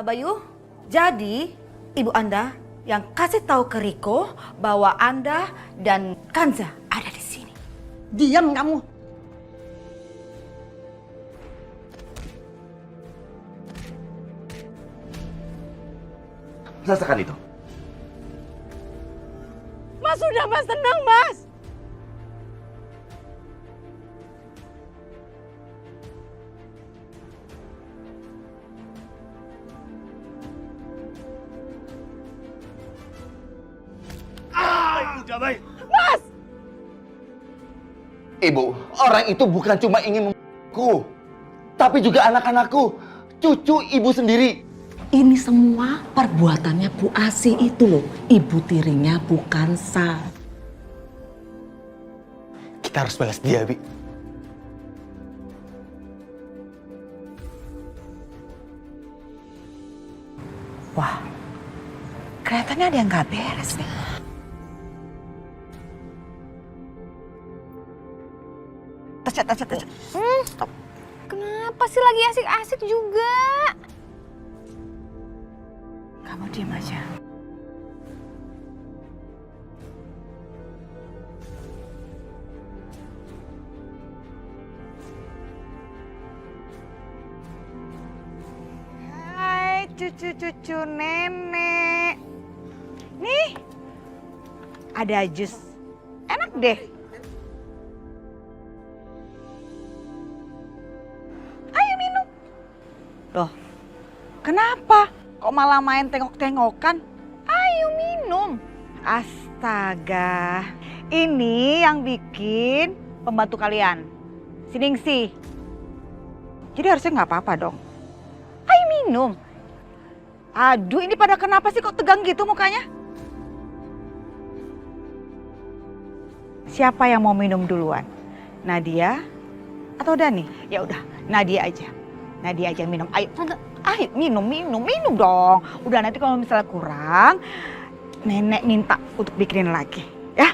Bayu, jadi ibu Anda yang kasih tahu ke Riko bahwa Anda dan Kanza ada di sini. Diam kamu. Rasakan itu. Mas sudah Mas, tenang Mas. Udah baik. Mas! Ibu, orang itu bukan cuma ingin membunuhku, tapi juga anak-anakku, cucu ibu sendiri. Ini semua perbuatannya Bu Asi itu loh. Ibu tirinya bukan Sa. Kita harus balas dia, Bi. Wah, kelihatannya ada yang nggak beres nih. Tas. Stop. Kenapa sih lagi asik-asik juga? Kamu diam aja. Hai cucu-cucu nenek. Nih, ada jus. Enak deh. Ayo minum. Loh, kenapa? Kok malah main tengok-tengokan? Ayo minum. Astaga, ini yang bikin pembantu kalian, si Ningsih. Jadi harusnya nggak apa-apa dong. Ayo minum. Aduh, ini pada kenapa sih kok tegang gitu mukanya? Siapa yang mau minum duluan? Nadia atau Dani? Ya udah, Nadia aja. Nadia aja minum. Ayo, ayo minum dong. Udah nanti kalau misalnya kurang, nenek minta untuk bikinin lagi, ya.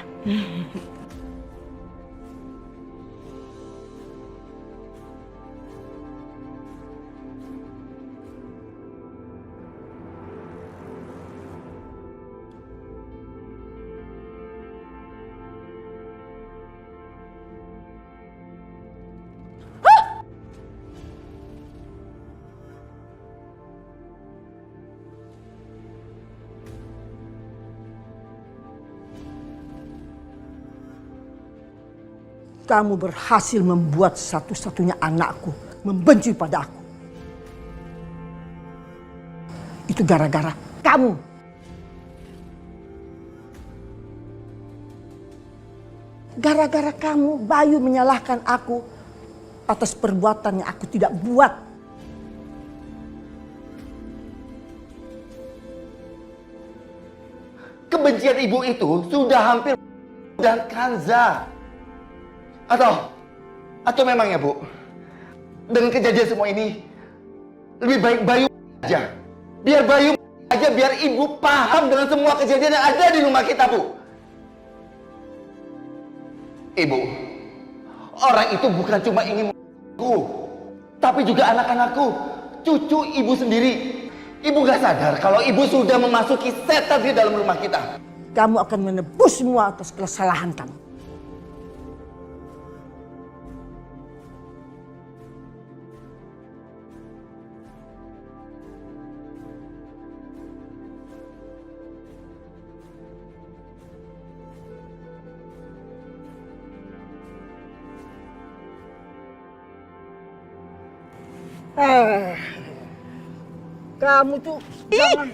Kamu berhasil membuat satu-satunya anakku membenci pada aku. Itu gara-gara kamu. Gara-gara kamu, Bayu menyalahkan aku atas perbuatan yang aku tidak buat. Kebencian ibu itu sudah hampir dan Kanza. Atau memang ya Bu, dengan kejadian semua ini, lebih baik Bayu aja. Biar Bayu aja, biar ibu paham dengan semua kejadian yang ada di rumah kita, Bu. Ibu, orang itu bukan cuma ingin membunuhku, tapi juga anak-anakku, cucu ibu sendiri. Ibu gak sadar kalau ibu sudah memasuki setan di dalam rumah kita. Kamu akan menebus semua atas kesalahan kamu. Kamu tuh jangan...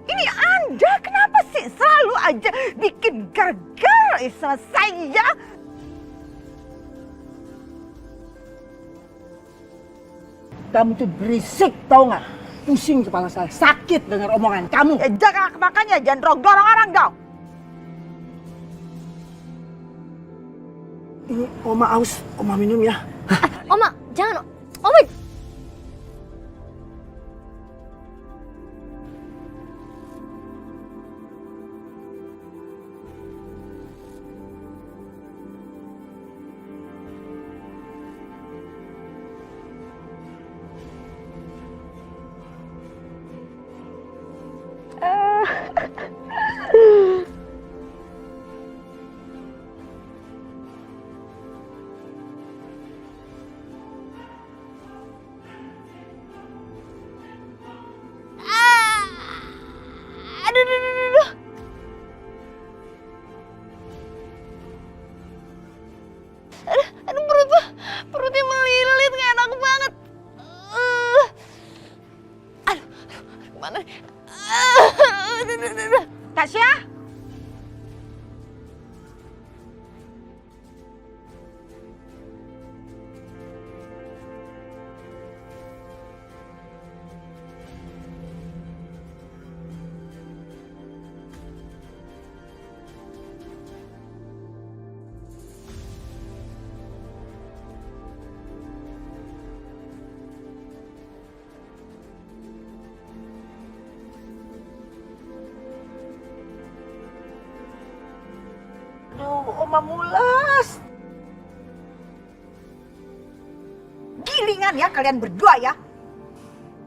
Ini Anda kenapa sih selalu aja bikin gara-gara sama saya? Kamu tuh berisik, tau nggak? Pusing kepala saya, sakit dengar omongan kamu. Ya, jangan makanya jangan dorong orang dong. Ini Oma aus, Oma minum ya. Oma, jangan. Oma. Oma mules. Gilingan ya kalian berdua ya.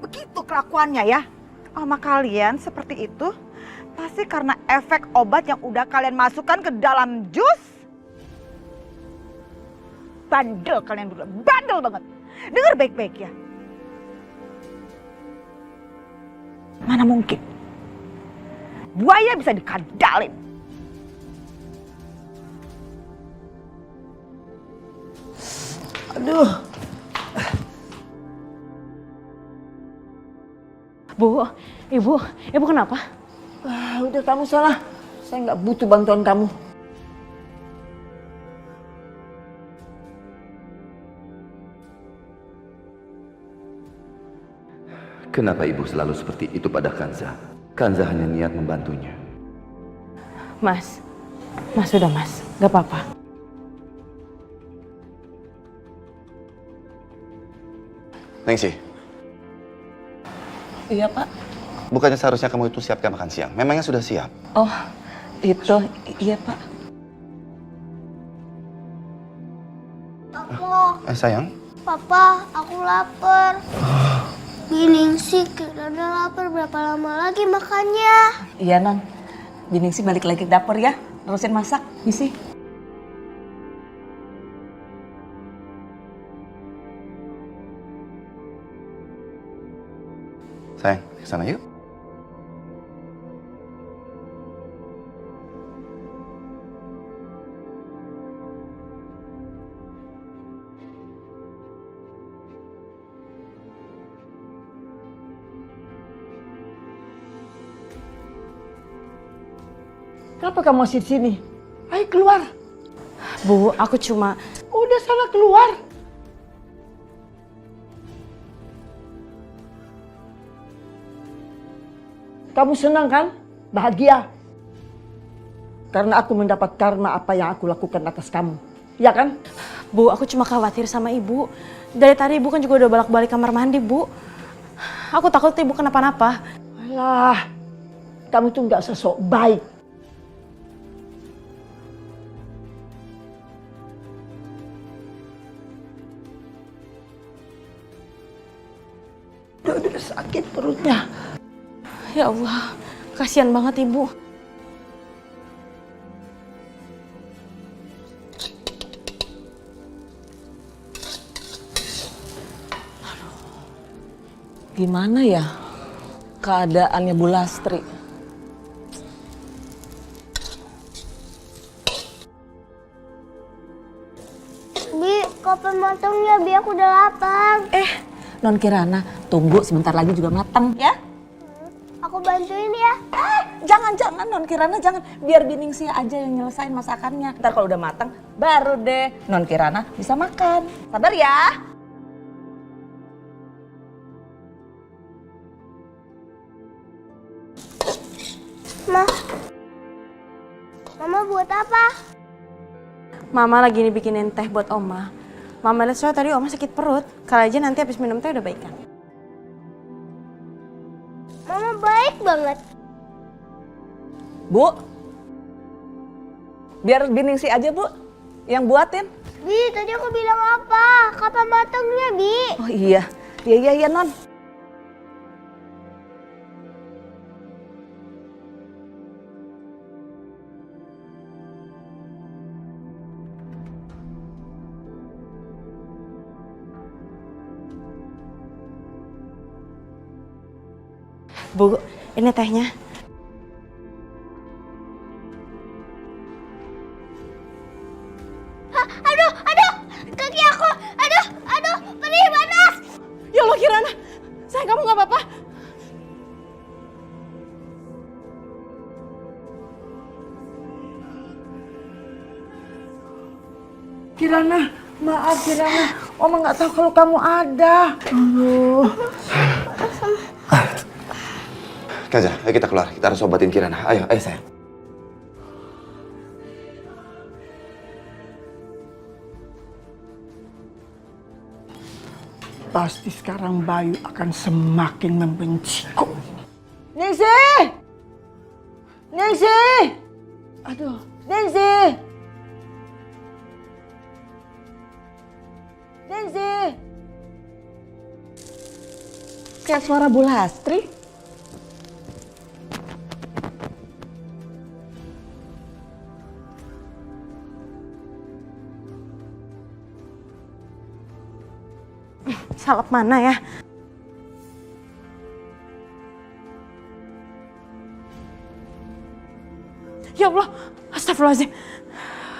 Begitu kelakuannya ya. Sama kalian seperti itu pasti karena efek obat yang udah kalian masukkan ke dalam jus. Bandel kalian berdua, bandel banget. Dengar baik-baik ya. Mana mungkin buaya bisa dikadalin. Aduh. Ibu kenapa? Udah kamu salah. Saya nggak butuh bantuan kamu. Kenapa ibu selalu seperti itu pada Kanza? Kanza hanya niat membantunya. Mas udah mas, gak apa-apa. Ningsih, Iya Pak. bukannya seharusnya kamu itu siapkan makan siang? Memangnya sudah siap? Oh, itu iya Pak. Sayang, Papa, aku lapar. Biningsih, Kirana lapar. Berapa lama lagi makannya? Iya Non. Biningsih balik lagi ke dapur ya. Terusin masak, Misi. sayang, ke sana yuk. Kenapa kamu masih di sini? Ayo keluar. Bu, aku cuma... Udah sana keluar. Kamu senang kan? Bahagia. Karena aku mendapat karma apa yang aku lakukan atas kamu. Iya kan? Bu, aku cuma khawatir sama ibu. Dari tadi ibu kan juga udah bolak-balik kamar mandi, Bu. Aku takut ibu kenapa-napa. Alah, kamu tuh nggak sesok baik. Udah sakit perutnya. Ya Allah, kasihan banget ibu. Gimana ya keadaannya Bu Lastri? Bi, kapan matangnya? Bi, aku udah lapar. Non Kirana, tunggu sebentar lagi juga matang ya. Aku bantuin ya. Jangan Non Kirana, jangan. Biar Biningsih aja yang nyelesain masakannya. Ntar kalau udah matang, baru deh Non Kirana bisa makan. Sabar ya. Ma, Mama buat apa? Mama lagi bikinin teh buat Oma. Mama lihat soalnya tadi Oma sakit perut. Kali aja nanti habis minum teh udah baikan. Mama baik banget. Bu, biar Biningsih aja Bu yang buatin. Bi, tadi aku bilang apa? Kapan matangnya, Bi? Oh iya, iya Non. Bu, ini tehnya. Aduh, kaki aku. Aduh, perih panas. Ya Allah Kirana, sayang kamu gak apa-apa? Kirana, maaf Kirana. Oma nggak tahu kalau kamu ada. Aduh. Kanza, ayo kita keluar. Kita harus obatin Kirana. Ayo sayang. Pasti sekarang Bayu akan semakin membenciku. Ningsih! Ningsih! Aduh, Ningsih! sih? Kayak suara Bu Lastri. Salep mana ya? Ya Allah, astagfirullahaladzim.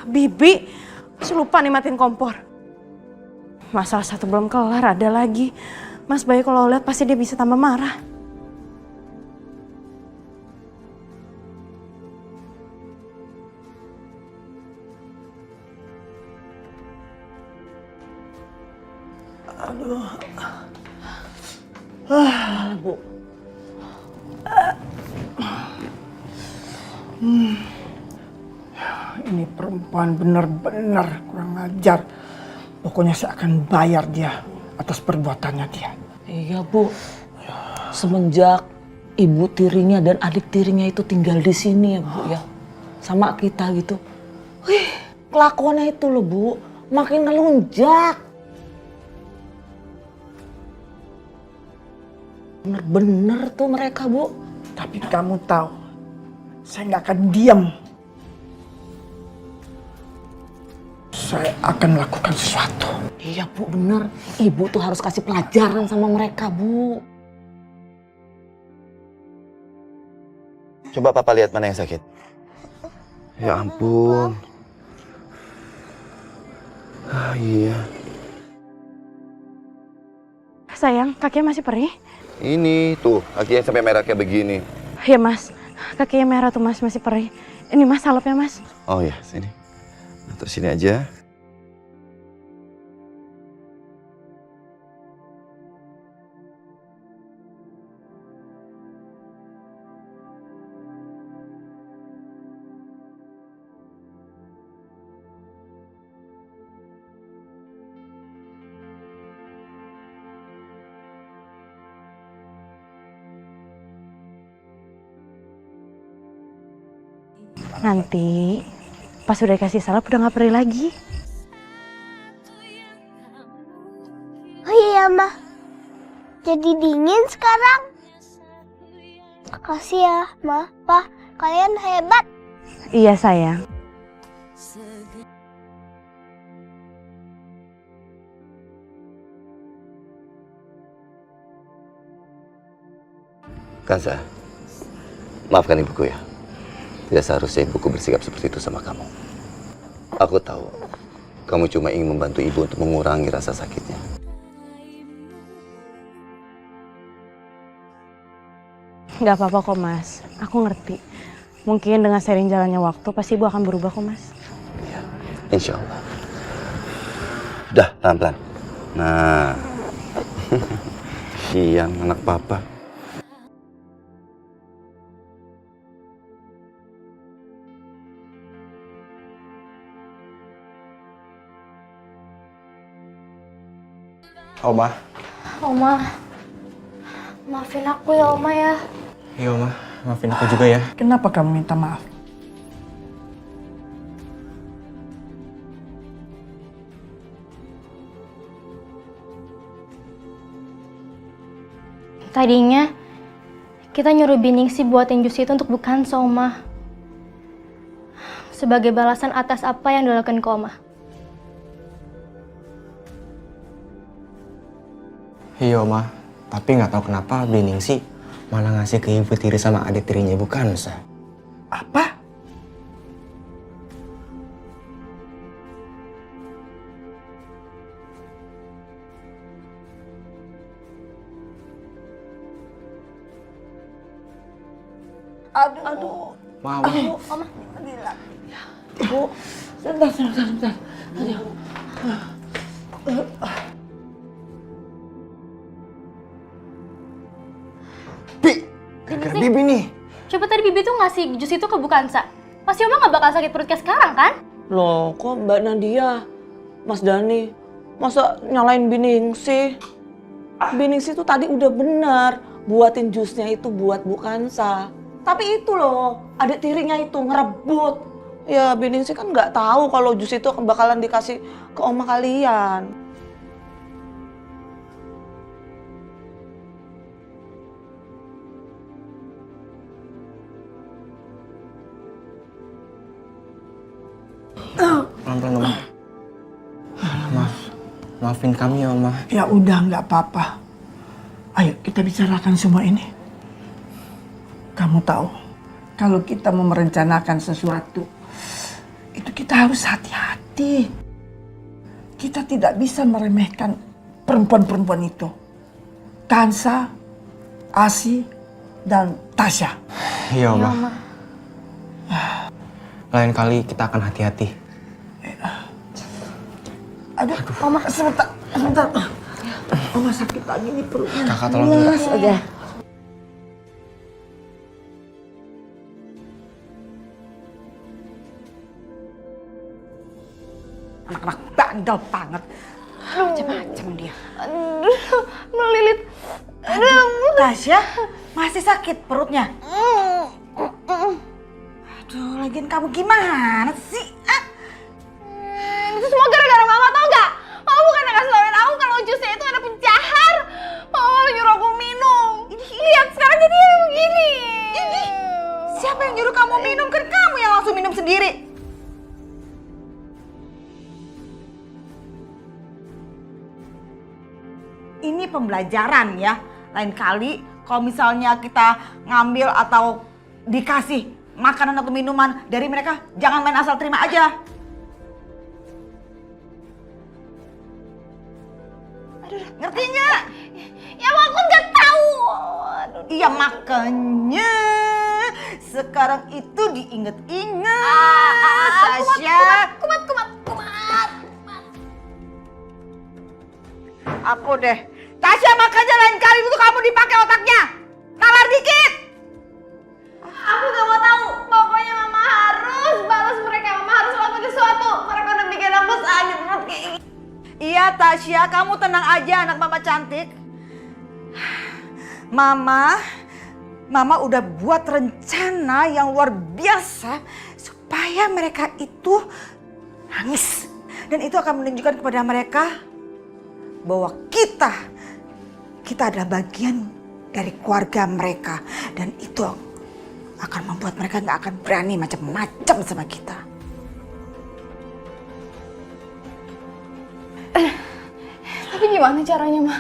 Bibi, masih lupa nih matiin kompor. Masalah satu belum kelar, ada lagi. Mas Bayu kalau lihat pasti dia bisa tambah marah. Bu. Ini perempuan benar-benar kurang ajar. Pokoknya saya akan bayar dia atas perbuatannya dia. Iya Bu, semenjak ibu tirinya dan adik tirinya itu tinggal di sini ya Bu ya, sama kita gitu. Wih, kelakuannya itu loh Bu, makin ngelunjak. Bener-bener tuh mereka Bu. Tapi kamu tahu, saya nggak akan diam. Saya akan lakukan sesuatu. Iya Bu, bener. Ibu tuh harus kasih pelajaran sama mereka Bu. Coba papa lihat mana yang sakit. Ya ampun. Ah, iya. Sayang, kakinya masih perih? Ini tuh, kakinya sampai merah kayak begini. Ya Mas, kakinya merah tuh Mas, masih perih. Ini Mas, salepnya Mas. Oh ya, sini. Atau sini aja. Nanti pas udah dikasih salep udah gak perih lagi. Oh iya, Ma. Jadi dingin sekarang. Makasih ya, Ma. Pa, kalian hebat. Iya sayang. Kansa, maafkan ibuku ya. Tidak seharusnya ibuku bersikap seperti itu sama kamu. Aku tahu, kamu cuma ingin membantu ibu untuk mengurangi rasa sakitnya. Gak apa-apa kok Mas, aku ngerti. Mungkin dengan sering jalannya waktu pasti ibu akan berubah kok Mas. Ya, insya Allah. Udah, pelan-pelan. Nah, siang anak papa. Oma. Oma, maafin aku ya Oma ya. Iya Oma, maafin aku juga ya. Kenapa kamu minta maaf? Tadinya kita nyuruh Biningsih buatin jus itu untuk bukan Oma. Sebagai balasan atas apa yang dilakukan ke Oma. Iya Oma, tapi nggak tahu kenapa Biningsih malah ngasih ke ibu tiri sama adik tirinya Ibu Kansa. Apa? Aduh. Mama. Oma. Bu, sebentar. Gara-gara Bibi nih. Coba tadi Bibi tuh ngasih jus itu ke Bu Kansa. Pasti Oma gak bakal sakit perut kayak sekarang kan? Loh, kok Mbak Nadia, Mas Dani, masa nyalain Biningsih? Biningsih tuh tadi udah benar buatin jusnya itu buat Bu Kansa. Tapi itu loh, adik tirinya itu ngerebut. Ya Biningsih kan nggak tahu kalau jus itu bakalan dikasih ke oma kalian. Pelan-pelan Oma. Maafin kami ya Oma. Ya udah, nggak apa-apa. Ayo kita bicarakan semua ini. Kamu tahu, kalau kita mau merencanakan sesuatu, itu kita harus hati-hati. Kita tidak bisa meremehkan perempuan-perempuan itu. Kansa, Asi, dan Tasya. Iya Oma. Lain kali kita akan hati-hati. Aduh, Oma, sebentar. Oma sakit lagi nih perutnya. Kakak tolong juga. Lemas aja. Anak-anak bandel banget. Macam-macam dia. Aduh, Lilit. Aduh, Tasya, masih sakit perutnya? Aduh, lagian kamu gimana sih? Itu semua gara-gara mama, tau gak? Mama bukan yang ngasih tauin aku kalau jusnya itu ada penjahar. Mama malah nyuruh aku minum. Lihat sekarang jadi begini. Siapa yang nyuruh kamu minum? Kan kamu yang langsung minum sendiri. Ini pembelajaran ya. Lain kali kalau misalnya kita ngambil atau dikasih makanan atau minuman dari mereka, jangan main asal terima aja. Aduh, ngerti nggak? Ya aku nggak tahu. Aduh. Iya makanya sekarang itu diinget-inget, Tasya. Kumat. Aku deh. Tasya, makanya lain kali itu kamu dipakai otaknya. Nalar dikit. Aku gak mau tahu. Pokoknya mama harus balas mereka. Mama harus lakukan sesuatu. Mereka udah bikin aku sakit perut kayak gini. Iya Tasya, kamu tenang aja anak mama cantik. Mama udah buat rencana yang luar biasa supaya mereka itu nangis. Dan itu akan menunjukkan kepada mereka bahwa kita adalah bagian dari keluarga mereka. Dan itu akan membuat mereka gak akan berani macam-macam sama kita. Tapi gimana caranya, Ma?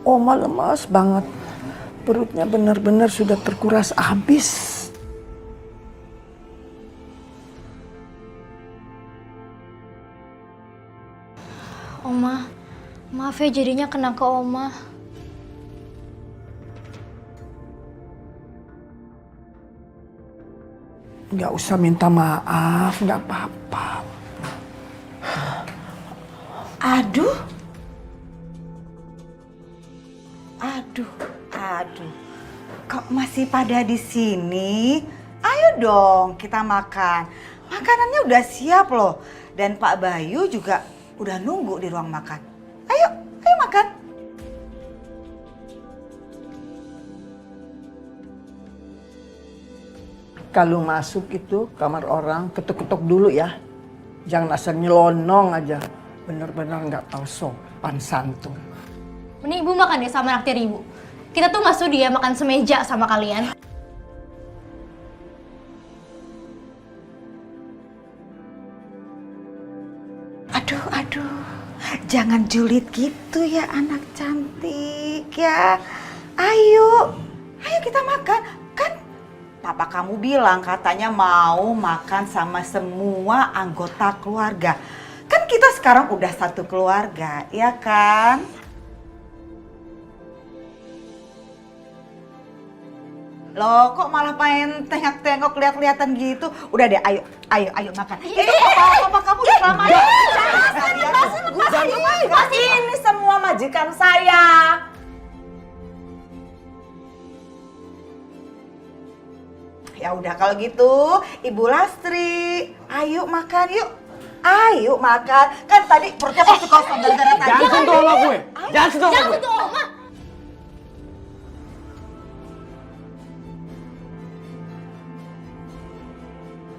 Oma lemas banget. Perutnya benar-benar sudah terkuras habis. Oma, maaf ya jadinya kena ke Oma. Nggak usah minta maaf, nggak apa-apa. Aduh. Kok masih pada di sini? Ayo dong kita makan. Makanannya udah siap loh. Dan Pak Bayu juga udah nunggu di ruang makan. Ayo makan. Kalau masuk itu kamar orang, ketuk-ketuk dulu ya. Jangan asal nyelonong aja. Bener-bener nggak tahu sopan santun. Mending Ibu makan deh sama naktir Ibu. Kita tuh nggak sudi ya makan semeja sama kalian. Aduh. Jangan julid gitu ya anak cantik ya. Ayo kita makan. Kan papa kamu bilang katanya mau makan sama semua anggota keluarga. Kan kita sekarang udah satu keluarga, ya kan? Loh, kok malah pengen tengok-tengok lihat-lihatan gitu? Udah deh, ayo makan. Itu papa kamu udah lama ya. Ini semua majikan saya. Ya udah kalau gitu, Ibu Lastri, ayo makan yuk. Ayo makan. Kan tadi perutnya pasti kosong gara-gara tadi. Jangan sentuh sama gue. Jangan sentuh sama gue. Oma.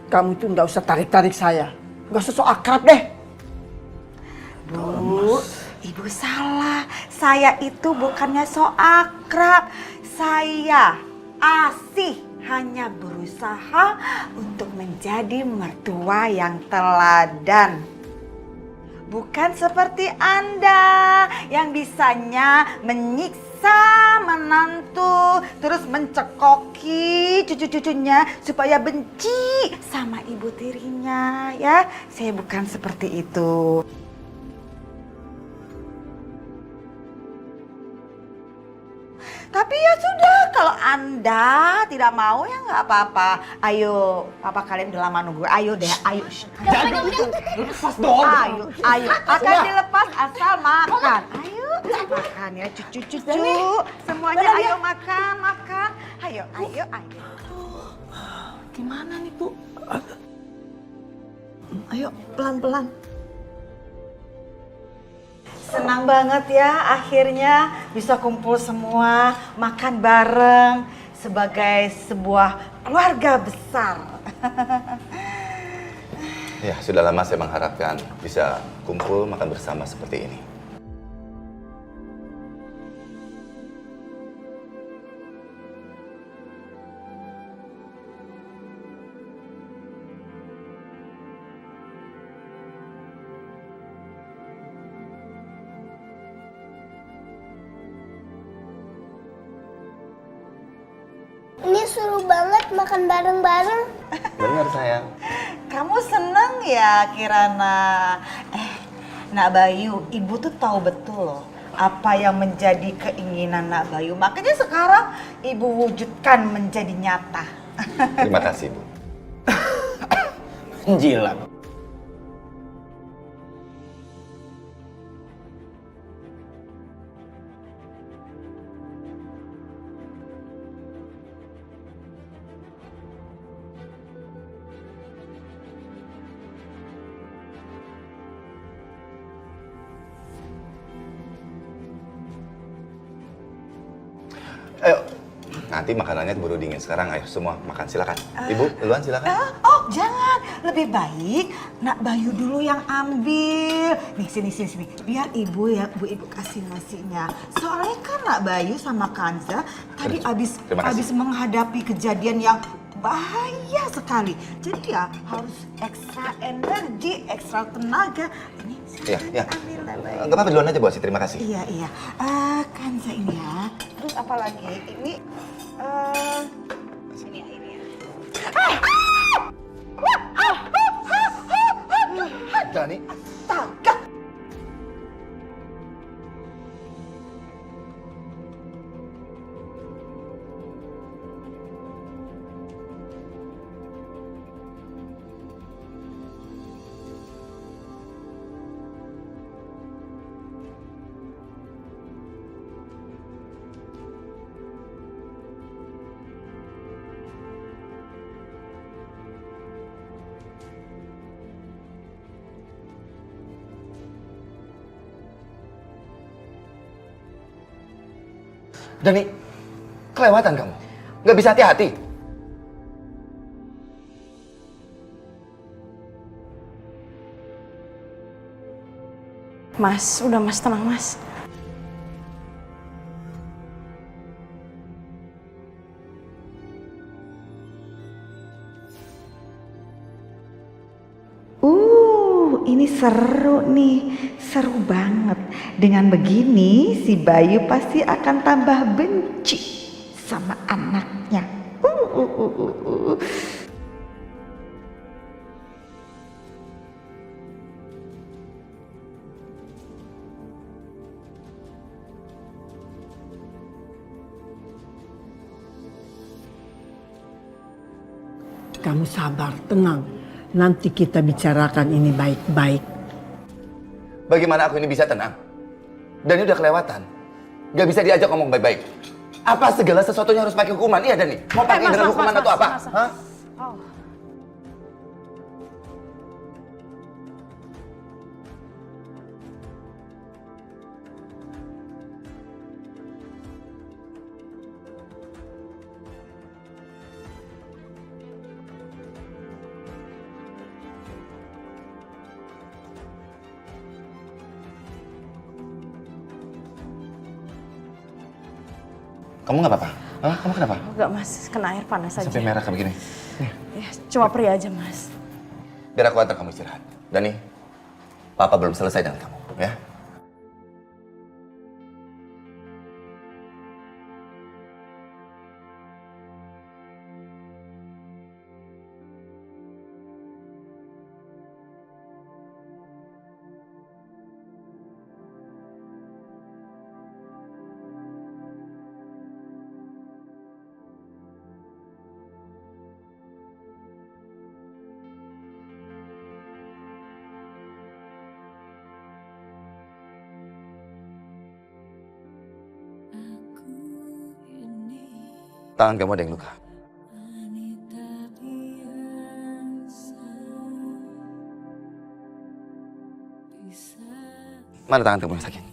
Kamu itu nggak usah tarik-tarik saya. Nggak usah sok akrab deh. Bu, Ibu Ibu salah. Saya itu bukannya so akrab. Saya Asih hanya berusaha untuk menjadi mertua yang teladan. Bukan seperti Anda yang bisanya menyiksa menantu, terus mencekoki cucu-cucunya supaya benci sama ibu tirinya, ya. Saya bukan seperti itu. Tapi ya sudah, kalau Anda tidak mau ya nggak apa-apa. Ayo, papa kalian udah lama nunggu. Ayo deh, ayo. Jadi itu lepas dong. Ayo. Akan dilepas asal makan. Ayo, makan ya cucu-cucu. Semuanya ayo makan. Ayo. Gimana nih, Bu? Ayo, pelan-pelan. Senang banget ya akhirnya bisa kumpul semua, makan bareng sebagai sebuah keluarga besar. Ya, sudah lama saya mengharapkan bisa kumpul makan bersama seperti ini. Ini seru banget makan bareng-bareng. Benar sayang. Kamu seneng ya Kirana? Nak Bayu, ibu tuh tahu betul loh apa yang menjadi keinginan Nak Bayu. Makanya sekarang ibu wujudkan menjadi nyata. Terima kasih, Bu. Jilat. Ayo, nanti makanannya keburu dingin. Sekarang ayo semua makan, silakan. Ibu, duluan silakan. Oh jangan, lebih baik Nak Bayu dulu yang ambil. Nih sini. Biar ibu ya, ibu kasih nasinya. Soalnya kan Nak Bayu sama Kanza tadi Terima kasih. abis menghadapi kejadian yang bahaya sekali. Jadi ya harus ekstra energi, ekstra tenaga. Ini Ya. ambil Nak Bayu. Enggak apa-apa, duluan aja, Bu Asih. Terima kasih. Iya. Kanza ini ya. Terus apa lagi? Ini ini ya. Dani. Astaga. Dani, kelewatan kamu. Nggak bisa hati-hati. Mas, udah Mas, tenang Mas. Ini seru nih, seru banget. Dengan begini si Bayu pasti akan tambah benci sama anaknya. Kamu sabar, tenang. Nanti kita bicarakan ini baik-baik. Bagaimana aku ini bisa tenang? Dani udah kelewatan. Nggak bisa diajak ngomong baik-baik. Apa segala sesuatunya harus pakai hukuman? Iya Dani. Mau pakai dengan hukuman atau apa? Hah? Kamu nggak apa-apa? Hah? Kamu kenapa? Enggak mas, kena air panas aja. Sampai merah kayak begini. Nih, Ya, cuma perih aja mas. biar aku antar kamu istirahat. Dan nih, Papa belum selesai dengan kamu, ya. Tangan kamu ada yang luka. Mana tangan kamu yang sakit?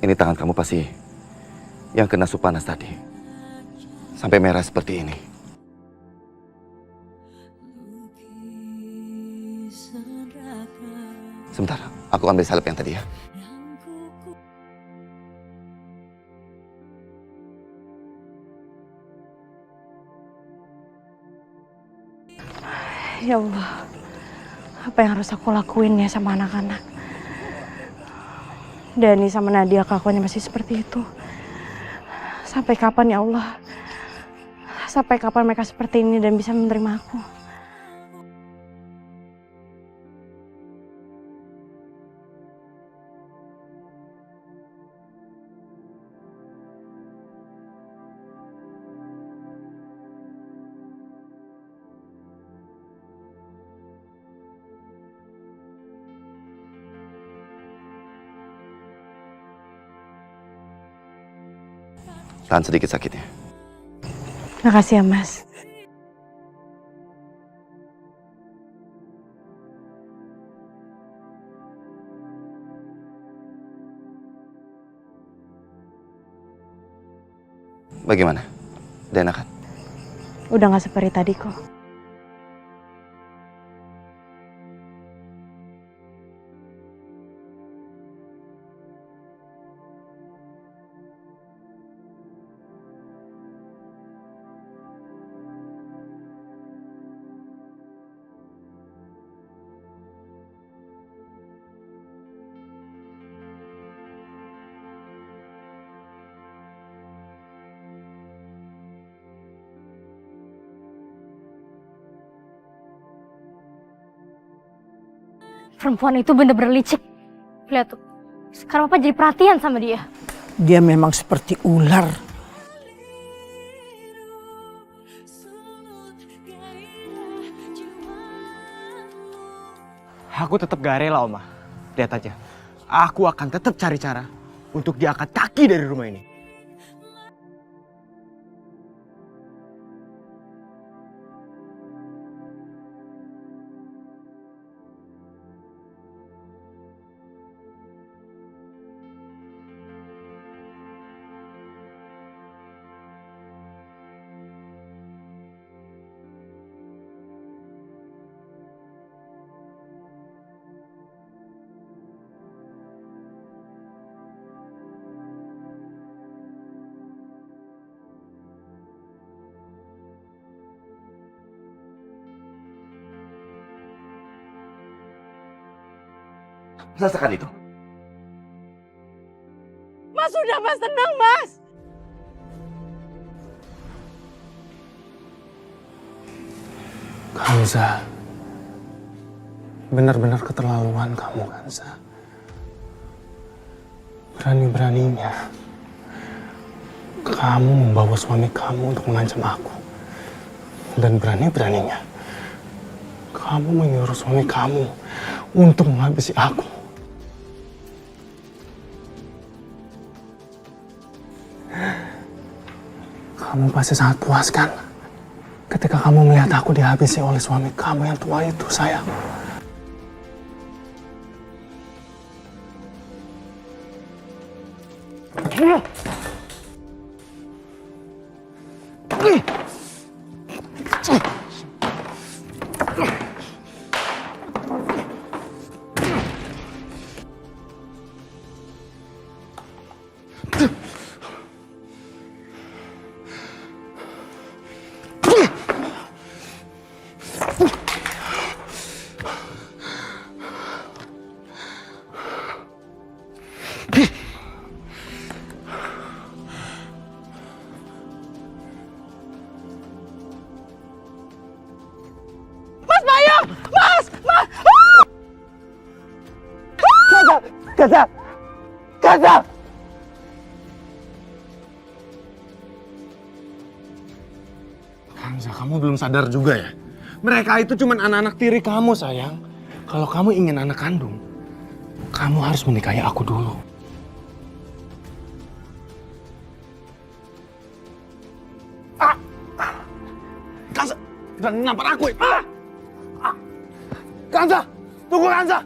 Ini tangan kamu pasti yang kena sup panas tadi. Sampai merah seperti ini. Sebentar, aku ambil salep yang tadi ya. Ya Allah, apa yang harus aku lakuin ya sama anak-anak? Dani sama Nadia kelakuannya masih seperti itu. Sampai kapan ya Allah? Sampai kapan mereka seperti ini dan bisa menerima aku? Tahan sedikit sakitnya. Makasih ya Mas. Bagaimana? Udah enakan? Udah gak seperti tadi kok. Perempuan itu bener-bener licik. Lihat tuh, sekarang Papa jadi perhatian sama dia. Dia memang seperti ular. Aku tetap gak rela, Oma. Lihat aja. Aku akan tetap cari cara untuk diangkat kaki dari rumah ini. Rasakan itu. Mas udah Mas, tenang Mas. Kanza, benar-benar keterlaluan kamu, Kanza. Berani-beraninya kamu membawa suami kamu untuk mengancam aku. Dan berani-beraninya kamu menyuruh suami kamu untuk menghabisi aku. Kamu pasti sangat puas kan ketika kamu melihat aku dihabisi oleh suami kamu yang tua itu, sayang. Kansa! Kansa! Kansa, kamu belum sadar juga ya? Mereka itu cuma anak-anak tiri kamu, sayang. Kalau kamu ingin anak kandung, kamu harus menikahi aku dulu. Kansa, jangan nampar aku ya. Kansa, tunggu Kansa.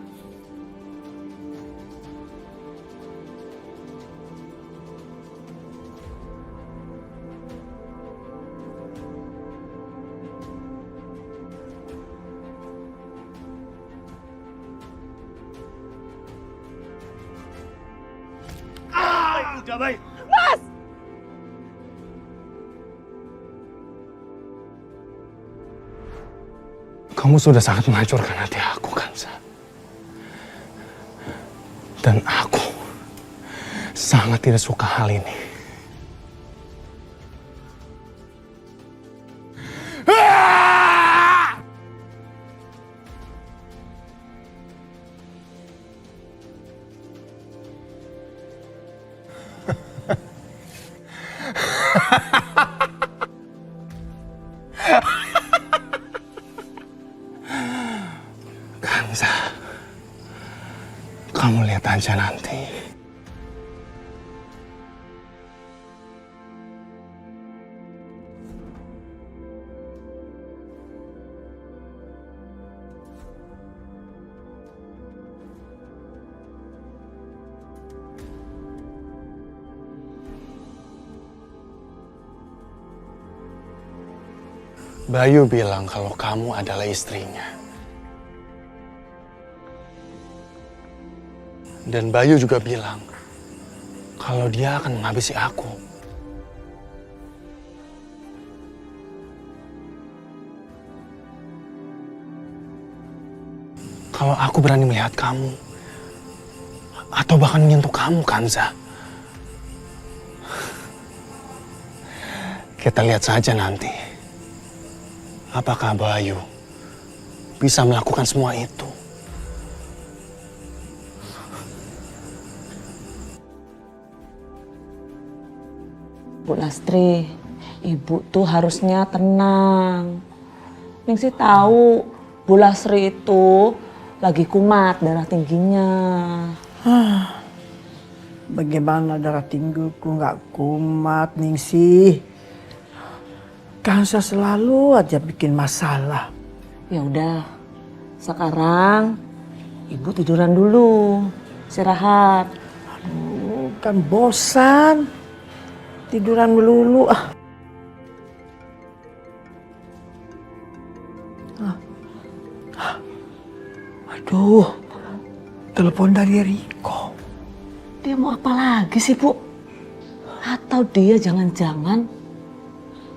Udah baik. Mas! Kamu sudah sangat menghancurkan hati aku, Kansa. Dan aku sangat tidak suka hal ini. Kansa, kamu lihat aja nanti. Bayu bilang kalau kamu adalah istrinya. Dan Bayu juga bilang kalau dia akan menghabisi aku. Kalau aku berani melihat kamu, atau bahkan menyentuh kamu, Kansa. Kita lihat saja nanti. Apakah Bayu bisa melakukan semua itu? Bu Lastri, ibu tuh harusnya tenang. Ningsih tahu Bu Lastri itu lagi kumat darah tingginya. Bagaimana darah tinggiku nggak kumat, Ningsih? Kansa selalu aja bikin masalah. Ya udah, sekarang ibu tiduran dulu, istirahat. Aduh, kan bosan. Tiduran melulu. Aduh, telepon dari Riko. Dia mau apa lagi sih, Bu? Atau dia jangan-jangan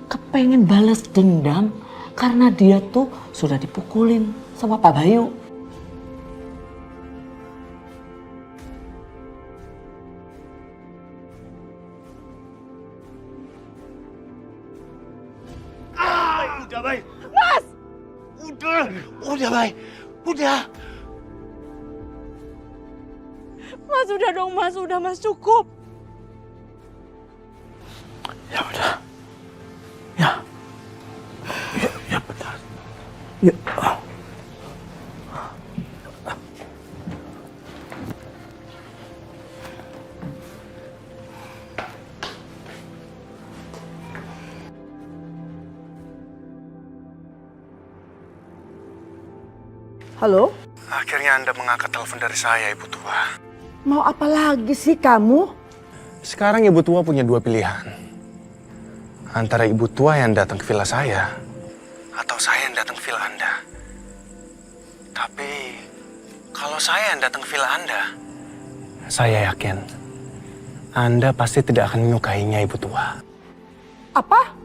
kepengen balas dendam karena dia tuh sudah dipukulin sama Pak Bayu. Udah baik. Mas! Udah baik. Udah. Mas udah dong Mas, udah Mas cukup. Ya udah. Ya. Ya benar. Ya. Halo? Akhirnya Anda mengangkat telepon dari saya, Ibu Tua. Mau apa lagi sih kamu? Sekarang Ibu Tua punya dua pilihan. Antara Ibu Tua yang datang ke villa saya, atau saya yang datang ke villa Anda. Tapi, kalau saya yang datang ke villa Anda, saya yakin Anda pasti tidak akan menyukainya, Ibu Tua. Apa?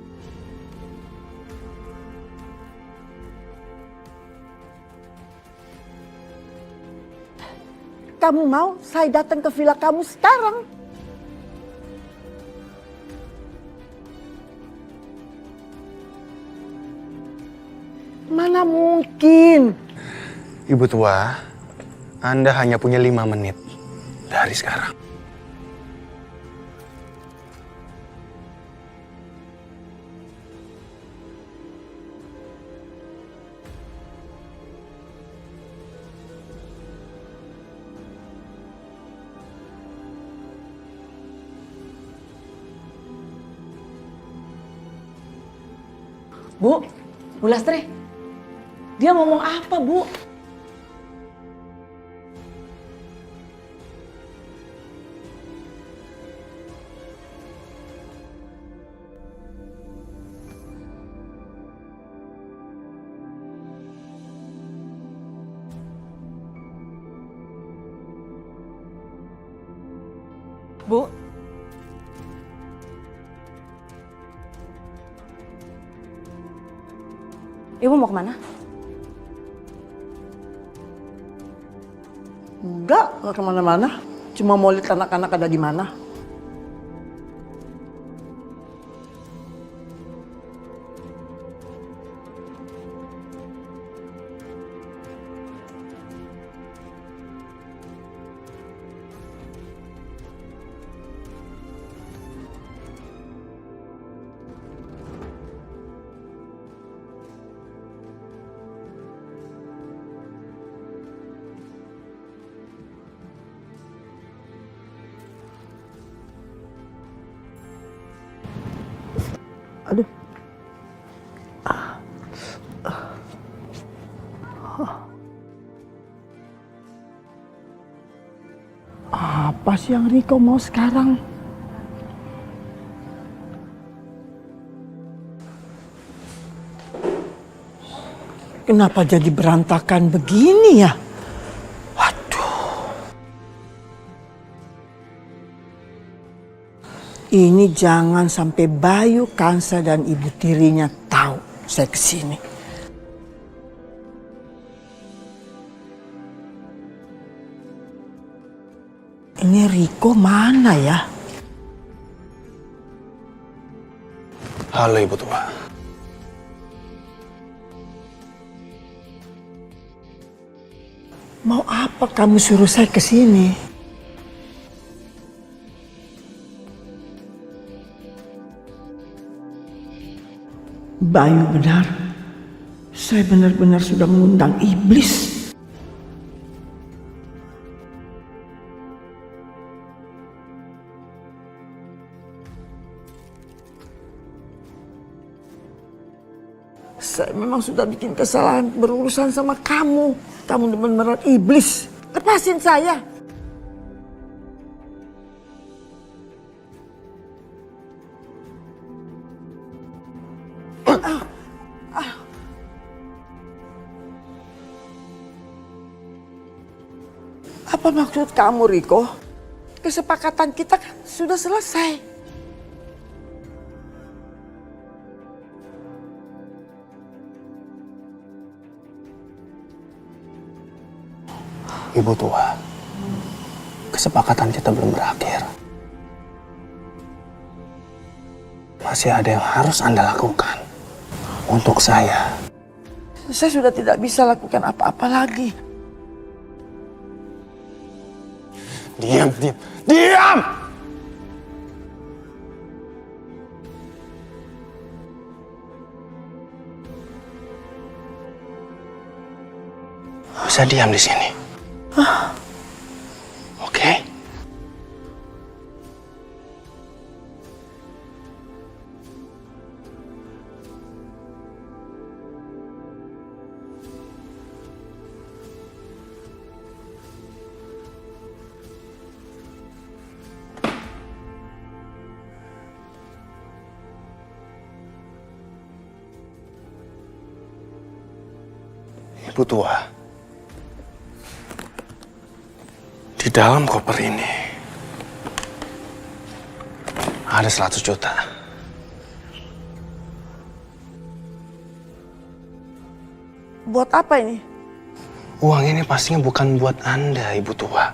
Kamu mau saya datang ke villa kamu sekarang? Mana mungkin? Ibu Tua, Anda hanya punya 5 menit dari sekarang. Bu Lastri, dia ngomong apa, Bu? Bu, Ibu mau kemana? Enggak kemana-mana. Cuma mau lihat anak-anak ada di mana. Aduh. Apa sih yang Riko mau sekarang? Kenapa jadi berantakan begini ya? Ini jangan sampai Bayu, Kansa, dan ibu tirinya tahu saya kesini. Ini Riko mana ya? Halo Ibu Tua. Mau apa kamu suruh saya kesini? Bayu benar, saya benar-benar sudah mengundang iblis. Saya memang sudah bikin kesalahan berurusan sama kamu. Kamu benar-benar iblis. Lepasin saya. Apa maksud kamu, Riko? Kesepakatan kita kan sudah selesai. Ibu Tua, kesepakatan kita belum berakhir. Masih ada yang harus Anda lakukan untuk saya. Saya sudah tidak bisa lakukan apa-apa lagi. Diam, diam, diam! Bisa diam di sini. Oke? Ibu Tua, di dalam koper ini ada 100 juta. Buat apa ini? Uang ini pastinya bukan buat Anda, Ibu Tua.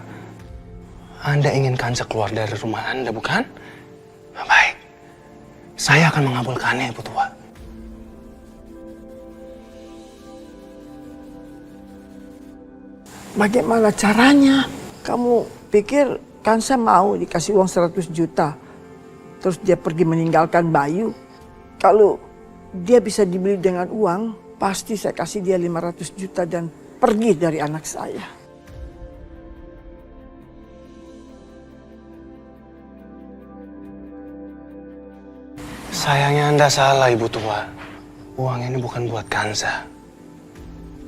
Anda ingin Kansa keluar dari rumah Anda, bukan? Baik, saya akan mengabulkannya, Ibu Tua. Bagaimana caranya? Kamu pikir Kansa mau dikasih uang 100 juta. Terus dia pergi meninggalkan Bayu. Kalau dia bisa dibeli dengan uang, pasti saya kasih dia 500 juta dan pergi dari anak saya. Sayangnya Anda salah, Ibu Tua. Uang ini bukan buat Kansa.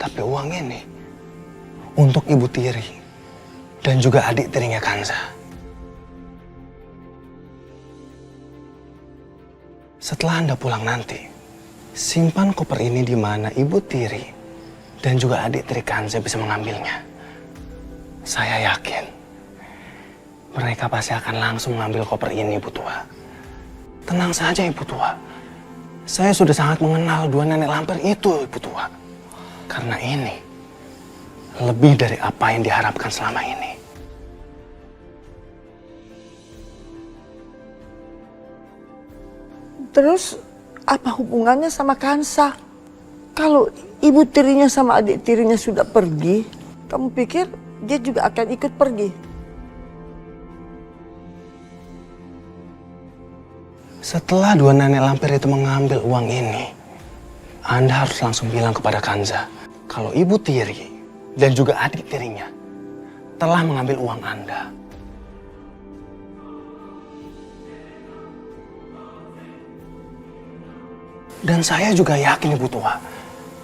Tapi uang ini untuk Ibu Tiri dan juga adik tirinya Kansa. Setelah Anda pulang nanti, simpan koper ini di mana Ibu Tiri dan juga adik tiri Kansa bisa mengambilnya. Saya yakin mereka pasti akan langsung mengambil koper ini, Ibu Tua. Tenang saja, Ibu Tua. Saya sudah sangat mengenal dua nenek lampir itu, Ibu Tua. Karena ini lebih dari apa yang diharapkan selama ini. Terus apa hubungannya sama Kansa? Kalau ibu tirinya sama adik tirinya sudah pergi, kamu pikir dia juga akan ikut pergi? Setelah dua nenek lampir itu mengambil uang ini, Anda harus langsung bilang kepada Kansa kalau Ibu Tiri dan juga adik tirinya telah mengambil uang Anda. Dan saya juga yakin, Ibu Tua,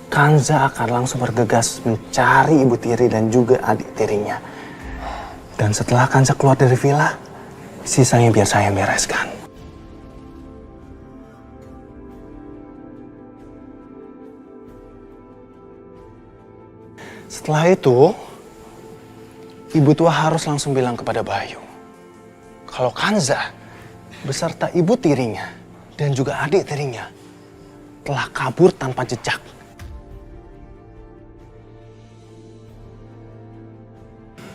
Kansa akan langsung bergegas mencari Ibu Tiri dan juga adik tirinya. Dan setelah Kansa keluar dari villa, sisanya biar saya bereskan. Setelah itu, Ibu Tua harus langsung bilang kepada Bayu kalau Kansa beserta Ibu Tirinya dan juga adik tirinya telah kabur tanpa jejak.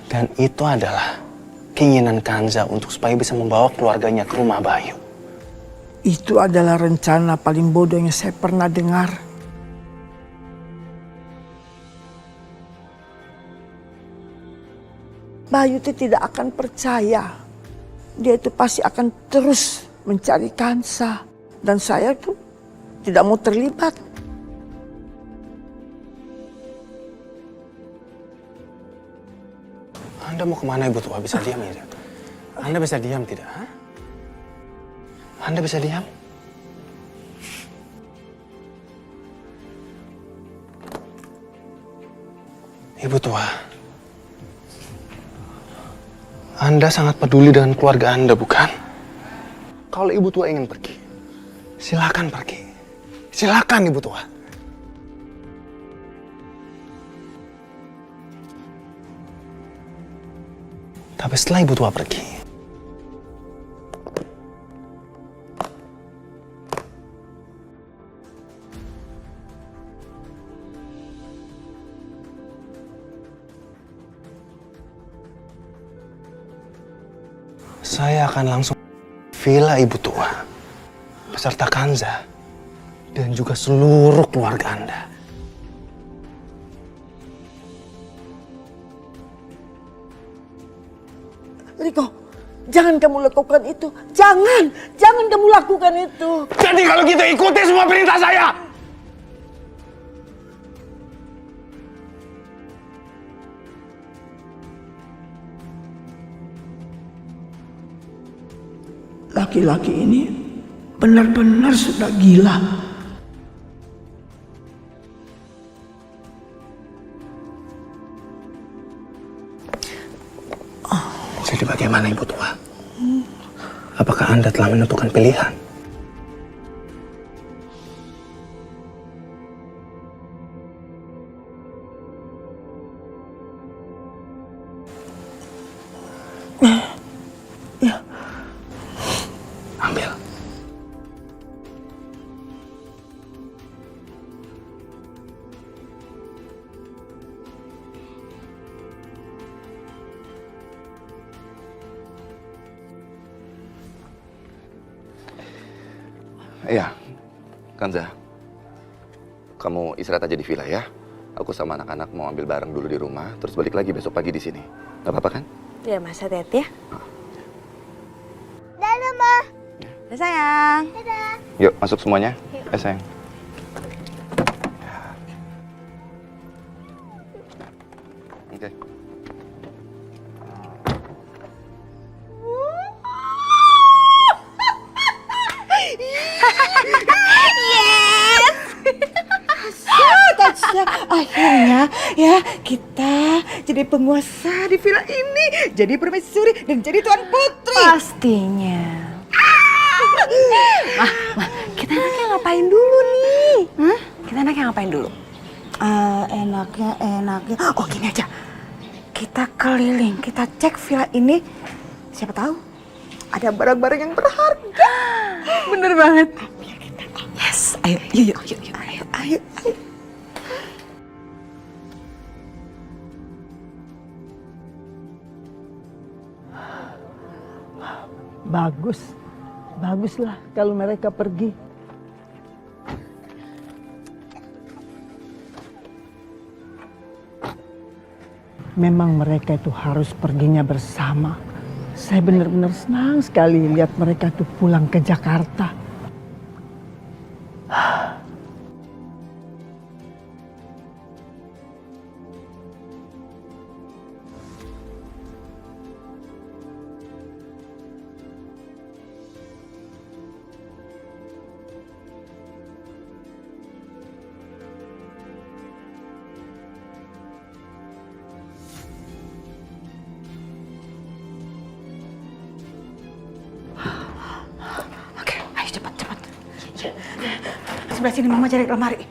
Dan itu adalah keinginan Kansa untuk supaya bisa membawa keluarganya ke rumah Bayu. Itu adalah rencana paling bodoh yang saya pernah dengar. Bayu itu tidak akan percaya. Dia itu pasti akan terus mencari Kansa. Dan saya tuh tidak mau terlibat. Anda mau kemana, Ibu Tua? Bisa diam ya? Anda bisa diam tidak? Ha? Anda bisa diam? Ibu Tua, Anda sangat peduli dengan keluarga Anda, bukan? Kalau Ibu Tua ingin pergi, silakan pergi. Silakan, Ibu Tua. Tapi setelah Ibu Tua pergi, saya akan langsung villa Ibu Tua beserta Kansa dan juga seluruh keluarga Anda. Riko, jangan kamu lakukan itu. Jangan kamu lakukan itu. Jadi kalau gitu ikuti semua perintah saya. Laki-laki ini benar-benar sudah gila. Jadi bagaimana, Ibu Tua? Apakah Anda telah menentukan pilihan? Ya. Ambil. Iya, Kansa. Kamu istirahat aja di villa ya. Aku sama anak-anak mau ambil barang dulu di rumah, terus balik lagi besok pagi di sini. Gak apa-apa kan? Ya Mas, hati-hati ya. Dadah, Ma. Udah sayang. Yuk, masuk semuanya. Sayang. Oke. Tasya, akhirnya ya kita jadi penguasa di villa ini, jadi permaisuri dan jadi tuan putri. Pastinya. Kita enaknya ngapain dulu nih? Kita enaknya ngapain dulu? Enaknya. Oh gini aja, kita keliling, kita cek villa ini. Siapa tahu ada barang-barang yang berharga. Bener banget. Yes, ayo, yuk. Ayo. Baguslah kalau mereka pergi. Memang mereka itu harus perginya bersama. Saya benar-benar senang sekali lihat mereka tuh pulang ke Jakarta. Oke, ayo cepat. Sebelah sini Mama cari lemari.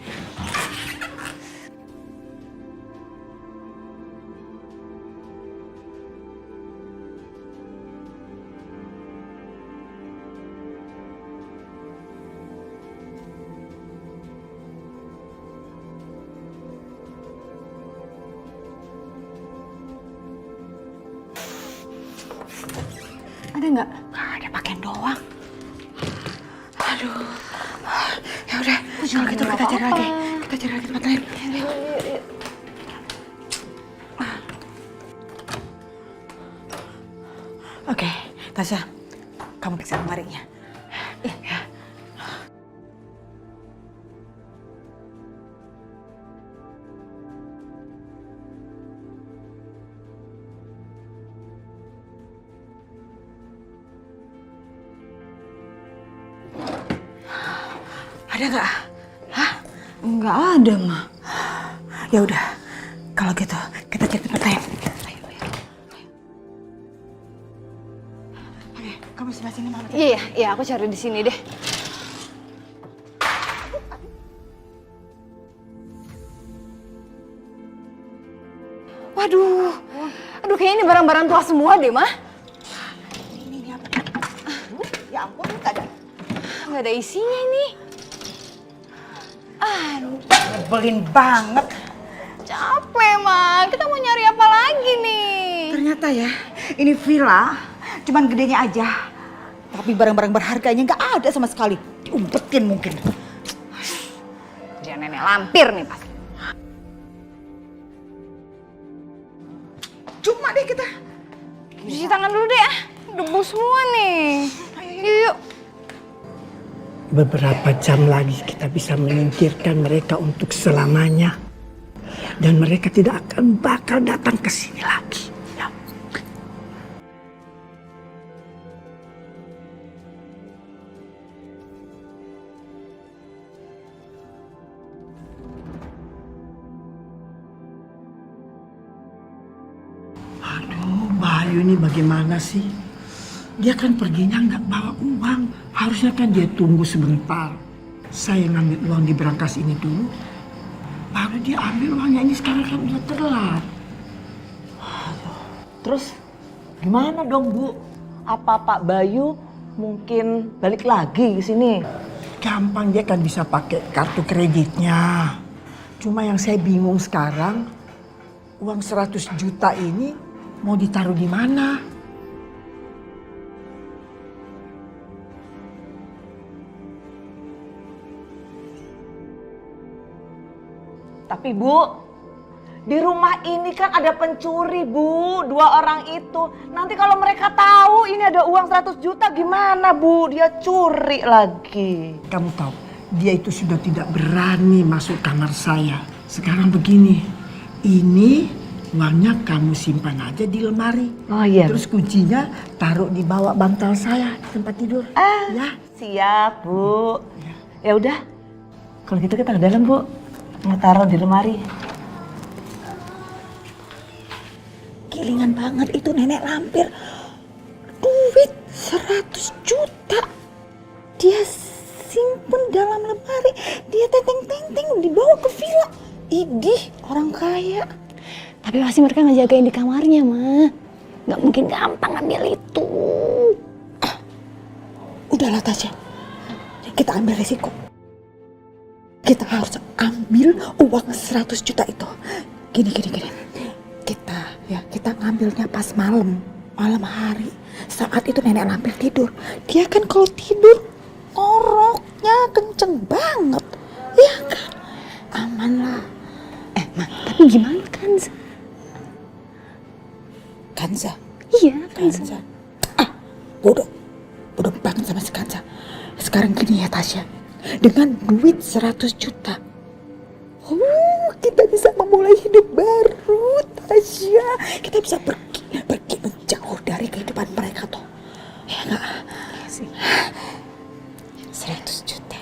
Ada nggak? Gak ada, pakaian doang. Aduh. Ya udah, kalau gitu kita cari lagi. Kita cari lagi tempat lain. Oke, Tasya, kamu periksa lemarinya. Iya. Ada nggak? Hah? Nggak ada, Ma. Ya udah, kalau gitu kita cari tempat lain. Ayo. Oke, kamu sebelah sini Mama. Iya, aku cari di sini deh. Waduh, kayaknya ini barang-barang tua semua deh, Ma. Ini apa? Ya ampun, Nggak ada isinya ini. nyebelin banget. Capek, Ma. Kita mau nyari apa lagi nih? Ternyata ya, ini villa cuman gedenya aja. Tapi barang-barang berharganya nggak ada sama sekali. Diumpetin mungkin. Dia nenek lampir nih pasti. Cuma deh kita. Cuci tangan dulu deh ya. Debu semua nih. Yuk. Beberapa jam lagi kita bisa menyingkirkan mereka untuk selamanya. Dan mereka tidak akan bakal datang ke sini lagi. Ya. Aduh, Bayu ini bagaimana sih? Dia kan perginya nggak bawa uang. Harusnya kan dia tunggu sebentar. Saya ngambil uang di brankas ini dulu. Baru dia ambil uangnya, ini sekarang kan udah telat. Terus gimana dong, Bu? Apa Pak Bayu mungkin balik lagi ke sini? Gampang, dia kan bisa pakai kartu kreditnya. Cuma yang saya bingung sekarang, uang 100 juta ini mau ditaruh di mana? Tapi Bu, Di rumah ini kan ada pencuri, Bu. 2 orang itu. Nanti kalau mereka tahu ini ada uang 100 juta gimana, Bu? Dia curi lagi. Kamu tahu, dia itu sudah tidak berani masuk kamar saya. Sekarang begini, ini uangnya kamu simpan aja di lemari. Oh iya. Terus kuncinya taruh di bawah bantal saya di tempat tidur. Ya. Siap, Bu. Ya udah. Kalau gitu kita ke dalam, Bu. Mau taruh di lemari. Gilingan banget itu nenek lampir. Duit 100 juta. Dia simpen dalam lemari. Dia tenteng-tenteng dibawa ke villa. Idih, orang kaya. Tapi pasti mereka ngejagain di kamarnya, Ma. Gak mungkin gampang ambil itu. Udahlah Tasya, kita ambil resiko. Kita harus ambil uang 100 juta itu. Gini. Kita ngambilnya pas malam hari. Saat itu nenek lampir tidur. Dia kan kalau tidur ngoroknya kenceng banget. Ya kan? Aman lah. Ma, tapi gimana Kanza? Kanza? Iya, Kanza. Bodoh banget sama si Kanza. Sekarang gini ya Tasya, dengan duit 100 juta, kita bisa memulai hidup baru Tasya. Kita bisa pergi menjauh dari kehidupan mereka tuh. Ya nggak? 100 juta.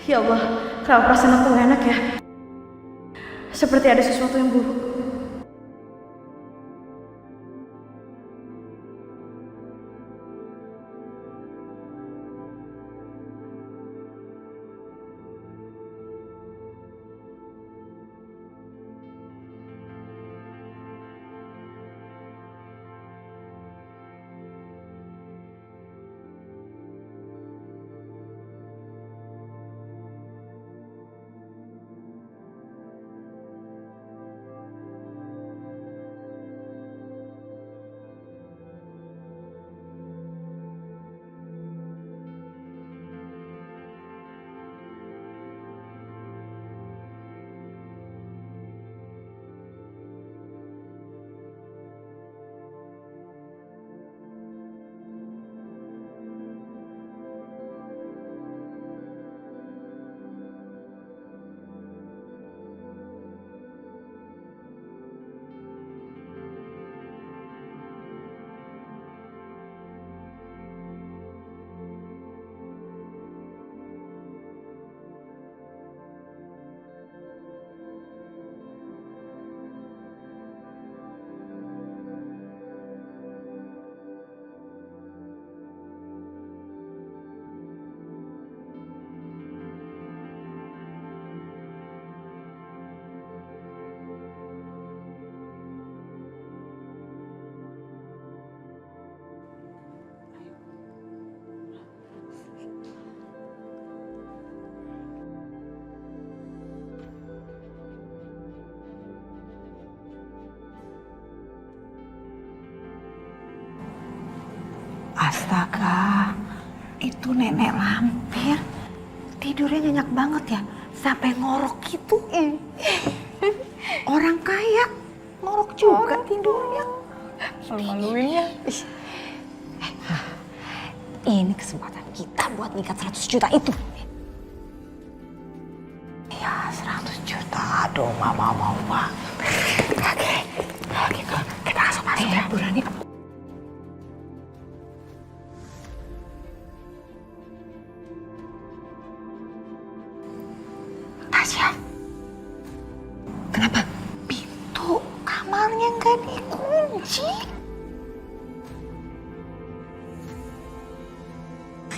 Ya Allah, kenapa perasaan aku gak enak ya? Seperti ada sesuatu yang buruk. Astaga, itu nenek lampir. Tidurnya nyenyak banget ya, sampai ngorok gitu. Orang kaya ngorok juga tidurnya. Malu-maluin ya. Ini kesempatan kita buat ngikat 100 juta itu. Ya 100 juta, aduh mama mau banget. Oke, kita langsung masuk ya. Berani. Tasya, Kenapa? pintu kamarnya nggak dikunci.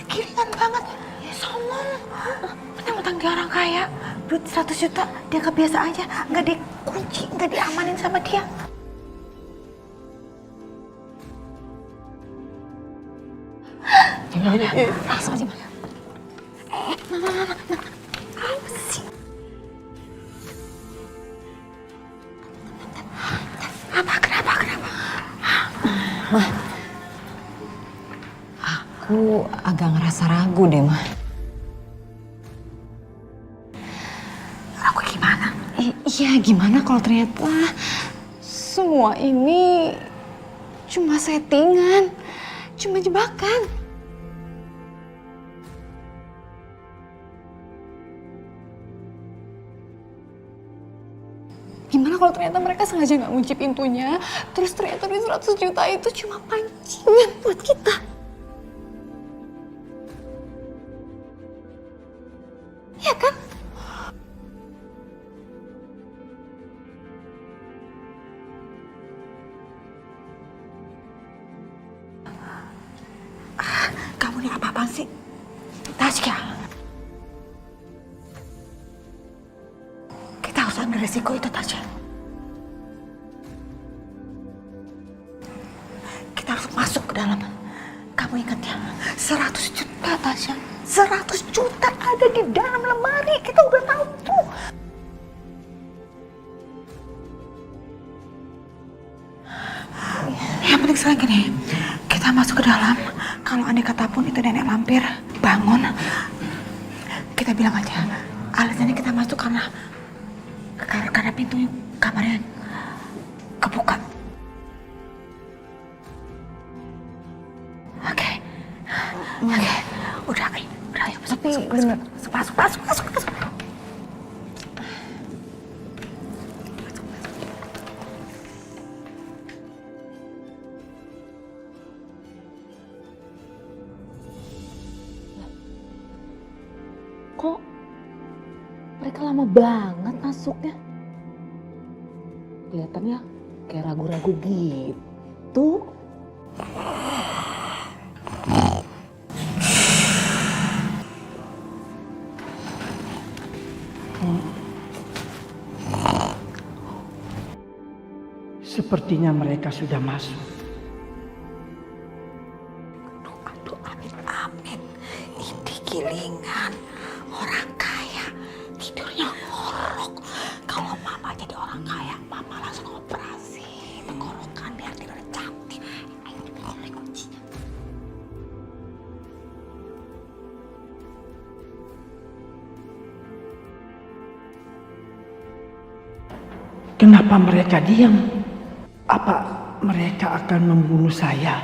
Giringan banget, ya sombong. Mentang-mentang dia orang kaya, duit 100 juta, dia nggak biasa aja, nggak dikunci, nggak diamanin sama dia. Langsung aja. Apa sih? Kenapa? Aku agak ngerasa ragu deh, Mah. Aku gimana? Iya, gimana kalau ternyata semua ini cuma settingan, cuma jebakan. Gimana kalau ternyata mereka sengaja nggak ngunci pintunya, terus ternyata duit 100 juta itu cuma pancingan buat kita. Ya kan? Kamu nih apa-apaan sih? Tasya. Kita harus ambil resiko itu, Tasya. Kita harus masuk ke dalam. Kamu ingat ya, 100 juta, Tasya. 100 juta ada di dalam lemari. Kita udah tahu tuh. Yang penting sekarang gini, kita masuk ke dalam. Kalau andai kata pun itu nenek lampir bangun, kita bilang aja alasannya kita masuk karena pintu kamarnya kebuka. Oke. Udah ayo masuk. Tapi bener. Masuk. Kok mereka lama banget masuknya? Kelihatannya kayak ragu-ragu gitu. Sepertinya mereka sudah masuk. Aduh, amin. Ini gilingan orang kaya, tidurnya ngorok. Kalau mama jadi orang kaya, mama langsung operasi tenggorokan biar tidurnya cantik. Ayo boleh kuncinya. Kenapa mereka diam? Apa mereka akan membunuh saya?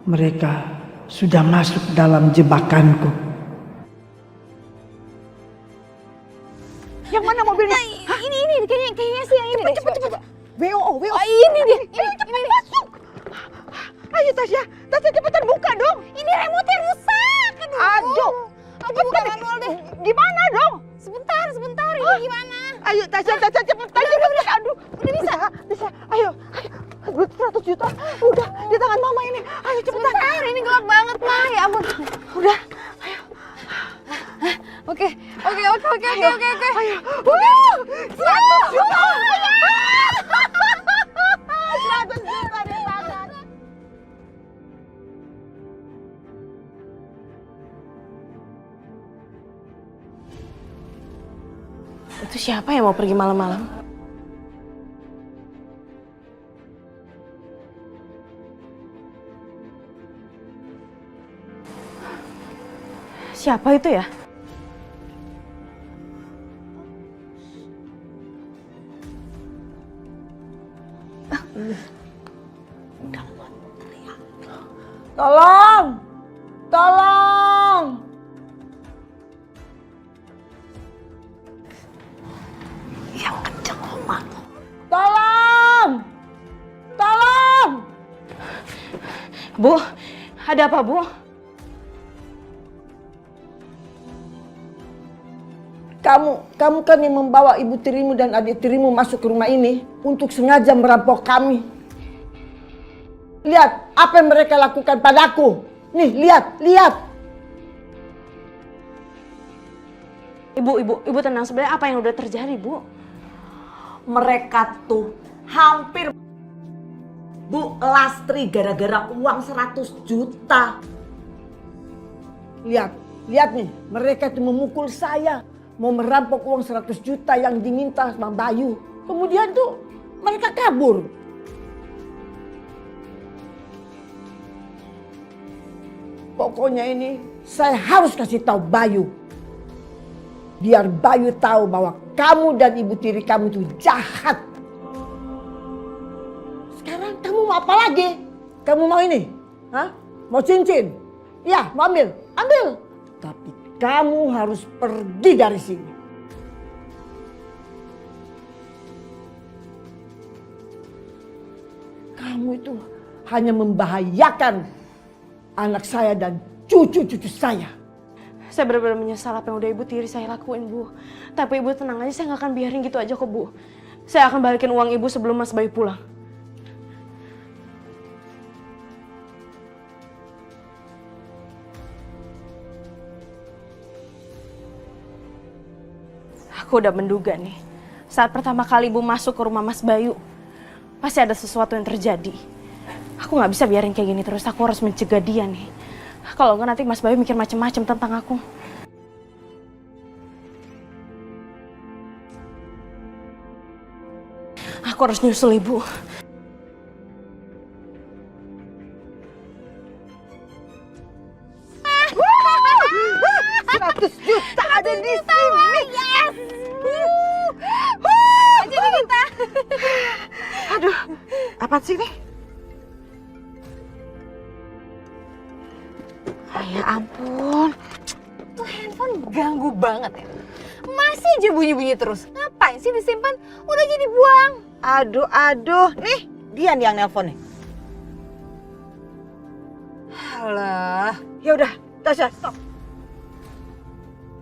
Mereka sudah masuk dalam jebakanku. Yang mana mobilnya? Ini kayaknya sih yang ini deh. Coba. WO. Ini dia. Ini masuk. Ayo Tasya cepetan buka dong. Ini remote-nya rusak. Aduh. Aku buka manual deh. Gimana dong? Sebentar. Ini gimana? Ayo Tasya cepetan. Aduh. Udah Bisa. Ayo. 100 juta. Udah di tangan mama ini. Ayo cepetan. Sebentar, ini gelap banget, Ma. Ya ampun. Udah. Oke. Ayo. 100 juta. 100 juta di tangan. Itu siapa yang mau pergi malam-malam? Siapa itu ya? Tolong! Yang kenceng Oma. Tolong! Bu, ada apa Bu? Kamu kan yang membawa ibu tirimu dan adik tirimu masuk ke rumah ini untuk sengaja merampok kami. Lihat apa yang mereka lakukan padaku. Nih, lihat. Ibu tenang, sebenarnya apa yang udah terjadi, Bu? Mereka tuh hampir Bu Lastri gara-gara uang 100 juta. Lihat nih, mereka tuh memukul saya. Mau merampok uang 100 juta yang diminta sama Bayu. Kemudian tuh mereka kabur. Pokoknya ini saya harus kasih tahu Bayu. Biar Bayu tahu bahwa kamu dan ibu tiri kamu itu jahat. Sekarang kamu mau apa lagi? Kamu mau ini? Hah? Mau cincin? Ya, mau ambil. Tapi kamu harus pergi dari sini. Kamu itu hanya membahayakan anak saya dan cucu-cucu saya. Saya benar-benar menyesal apa yang udah ibu tiri saya lakuin, Bu. Tapi ibu tenang aja, saya nggak akan biarin gitu aja kok, Bu. Saya akan balikin uang ibu sebelum Mas Bayu pulang. Aku udah menduga nih, saat pertama kali ibu masuk ke rumah Mas Bayu, pasti ada sesuatu yang terjadi. Aku nggak bisa biarin kayak gini terus, aku harus mencegah dia nih. Kalau nggak nanti Mas Bayu mikir macam-macam tentang aku. Aku harus nyusul ibu. Juta ada di sini. Yes! Jadi kita. Aduh, apa sih ini? Ya ampun. Tuh handphone ganggu banget ya. Masih aja bunyi-bunyi terus. Ngapain sih disimpan? Udah jadi buang. Aduh. Nih, dia nih yang nelpon nih. Alah. Ya udah, Tasya, stop.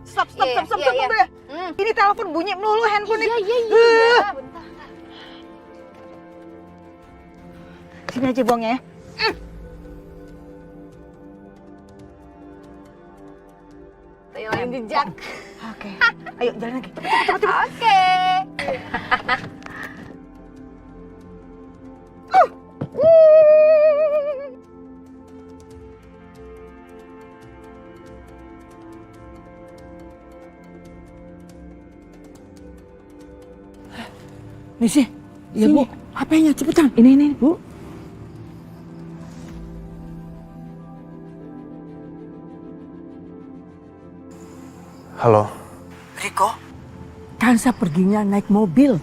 Stop Iya. dulu ya. Ini telepon bunyi melulu handphone ini. Iya. Bentar. Sini aja buangnya ya. Hilangin jejak. Oke. Ayo jalan lagi. Oke. Nih sih. Iya Bu. HP-nya cepetan. Ini Bu. Halo, Riko. Kansa perginya naik mobil.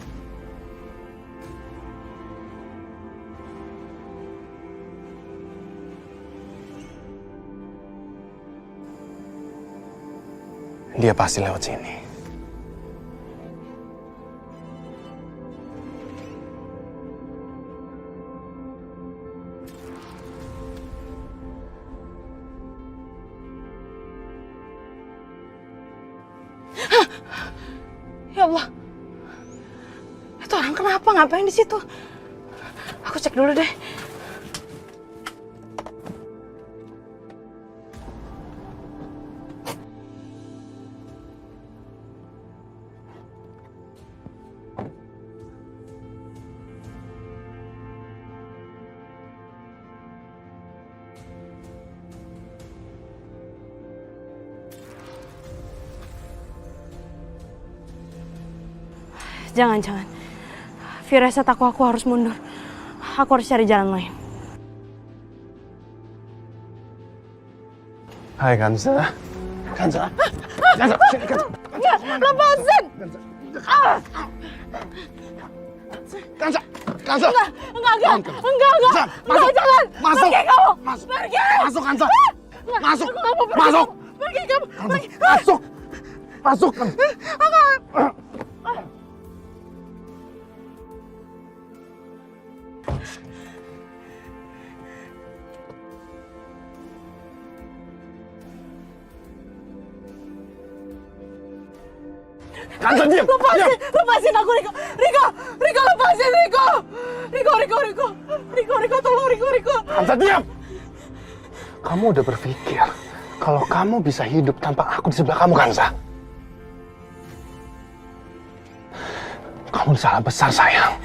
Dia pasti lewat sini. Ya Allah. Itu orang kenapa ngapain di situ? Aku cek dulu deh. Jangan. Firasat aku harus mundur. Aku harus cari jalan lain. Hai Kanza. Kanza. Kanza, sini Kanza. Lepasin! Kanza. Kanza. Enggak, jangan! Masuk. Pergi kamu! Masuk. Pergi! Masuk Kanza. Masuk. Aku nggak mau pergi. Masuk. Pergi kamu! Kanza. Pergi. Masuk. Masuk Kanza. Kanza, diam! Lepasin aku, Riko! Riko, lepasin, Riko! Riko, tolong, Riko! Kanza, diam! Kamu udah berpikir kalau kamu bisa hidup tanpa aku di sebelah kamu, Kanza? Kamu salah besar, sayang.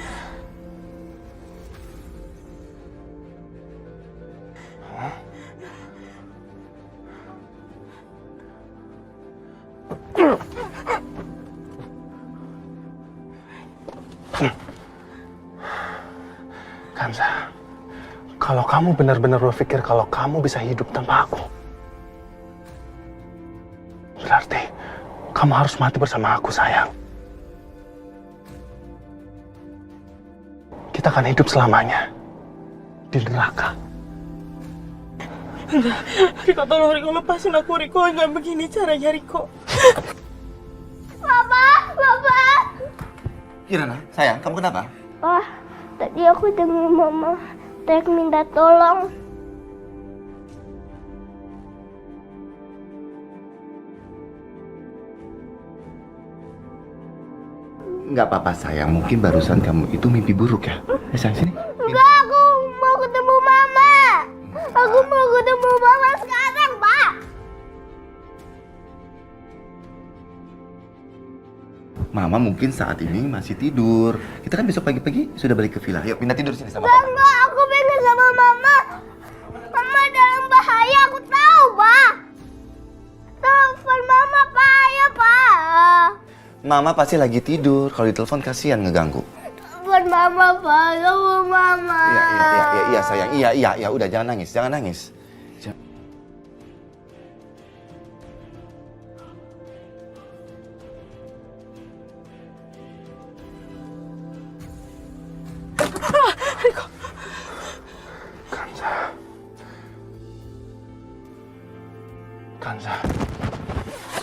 Kanza, kalau kamu benar-benar berpikir kalau kamu bisa hidup tanpa aku, berarti kamu harus mati bersama aku, sayang. Kita akan hidup selamanya di neraka. Riko, tolong, Riko, lepasin aku, Riko. Nggak begini caranya, Riko. Papa! Kirana, sayang, kamu kenapa? Wah, tadi aku dengar mama teriak minta tolong. Nggak apa-apa sayang, mungkin barusan kamu itu mimpi buruk ya. Sayang, sini. Enggak, aku mau ketemu mama. Aku mau ketemu mama sekarang, Pak. Mama mungkin saat ini masih tidur. Kita kan besok pagi-pagi sudah balik ke villa. Yuk, pindah tidur sini sama papa. Enggak, aku pengen sama mama. Mama dalam bahaya, aku tahu, Pak. Telepon mama, Pak. Ayo, Pak. Mama pasti lagi tidur. Kalau ditelepon kasihan ngeganggu. Telepon mama, Pak. Telepon mama. Iya sayang. Iya. Udah jangan nangis.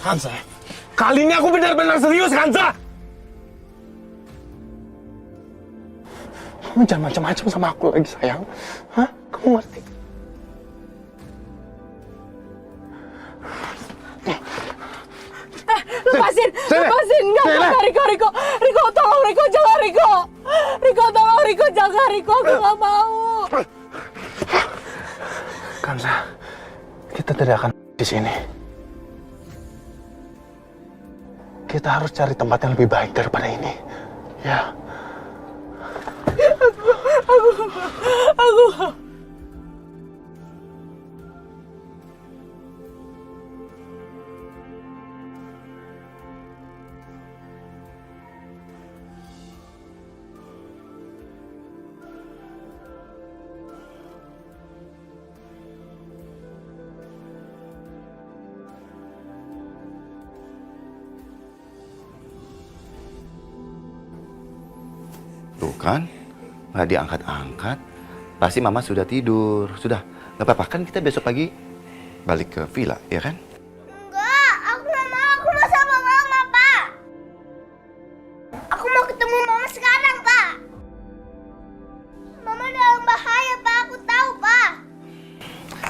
Kanza, kali ini aku benar-benar serius, Kanza. Kamu jangan macam-macam sama aku lagi, sayang. Hah? Kamu ngerti? Lepasin! Enggak, Riko, tolong, Riko, jangan, Riko! Tolong, Riko, jangan, Riko, aku nggak mau! Kanza, kita tidak akan di sini. Kita harus cari tempat yang lebih baik daripada ini. Ya. Aku Tuh kan, nggak diangkat-angkat. Pasti mama sudah tidur. Sudah, nggak apa-apa. Kan kita besok pagi balik ke villa, ya kan? Enggak, aku nggak mau. Aku mau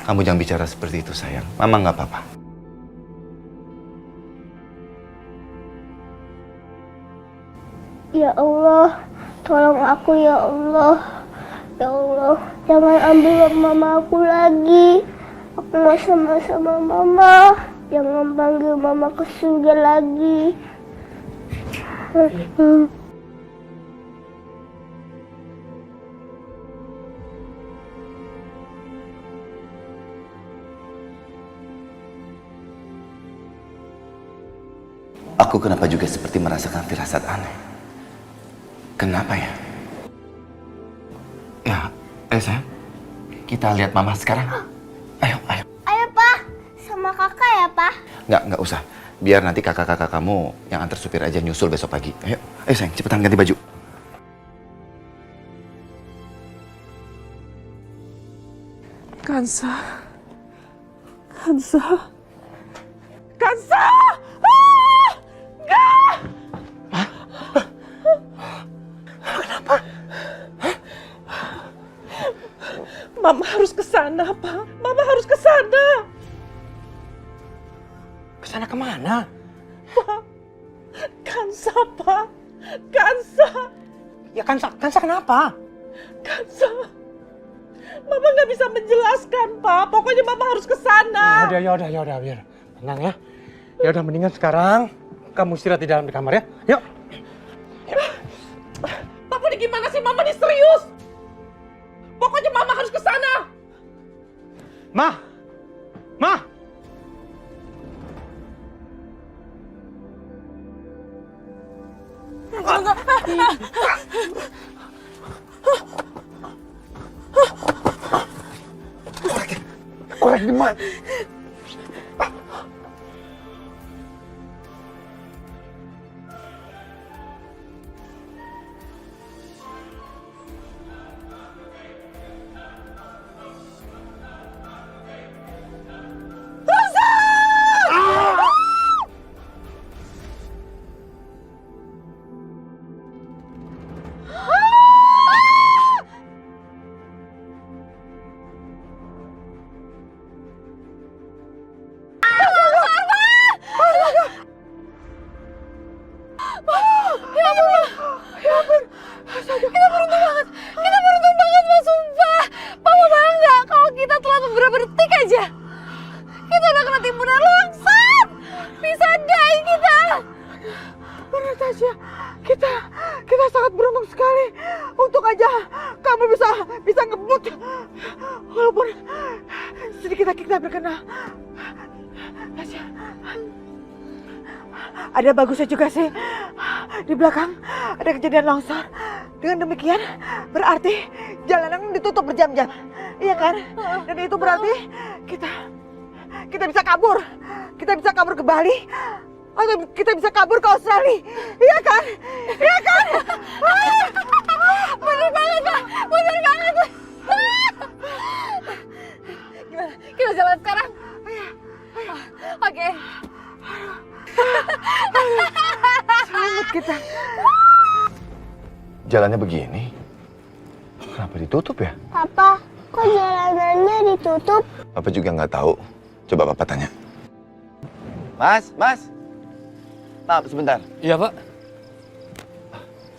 Kamu jangan bicara seperti itu, sayang. Mama nggak apa-apa. Ya Allah, tolong aku ya Allah. Ya Allah, jangan ambil mama aku lagi. Aku mau sama-sama mama. Jangan panggil mama ke surga lagi. Aku kenapa juga seperti merasakan firasat aneh. Kenapa ya? Ya, ayo sayang. Kita lihat mama sekarang. Ayo, ayo. Ayo Pak, sama kakak ya Pak. Nggak usah. Biar nanti kakak-kakak kamu yang antar supir aja nyusul besok pagi. Ayo, ayo sayang, cepetan ganti baju. Kansa. Kansa. Kansa! Mama harus ke sana, Pak. Mama harus ke sana. Kesana kemana? Pak. Kansa, Pak. Kansa. Ya Kansa kenapa? Kansa. Mama nggak bisa menjelaskan, Pak. Pokoknya Mama harus ke sana. Ya udah, biar tenang ya. Ya udah mendingan sekarang kamu istirahat di dalam kamar ya. Yuk. Papa ini gimana sih? Mama ini serius. Pokoknya Mama harus ke sana. Ma. Korek di mana? Kita beruntung banget Pak, sumpah. Papa bangga kalau kita telah beberapa detik aja. Kita udah kena timbunan longsor. Bisa die kita. Benar Tasya, kita sangat beruntung sekali. Untung aja kamu bisa ngebut. Walaupun sedikit kita berkena. Tasya, ada bagusnya juga sih. Di belakang ada kejadian longsor. Dengan demikian berarti jalanan ditutup berjam-jam. Iya kan? Dan itu berarti kita bisa kabur. Kita bisa kabur ke Bali. Atau kita bisa kabur ke Australia. Iya kan? Iya kan? Bener banget Pak, bener banget. Gimana? Kita jalan sekarang? Oke. Selamat kita. Jalannya begini. Kenapa ditutup ya? Papa, kok jalanannya ditutup? Papa juga nggak tahu. Coba Papa tanya. Mas. Maaf, sebentar. Iya Pak.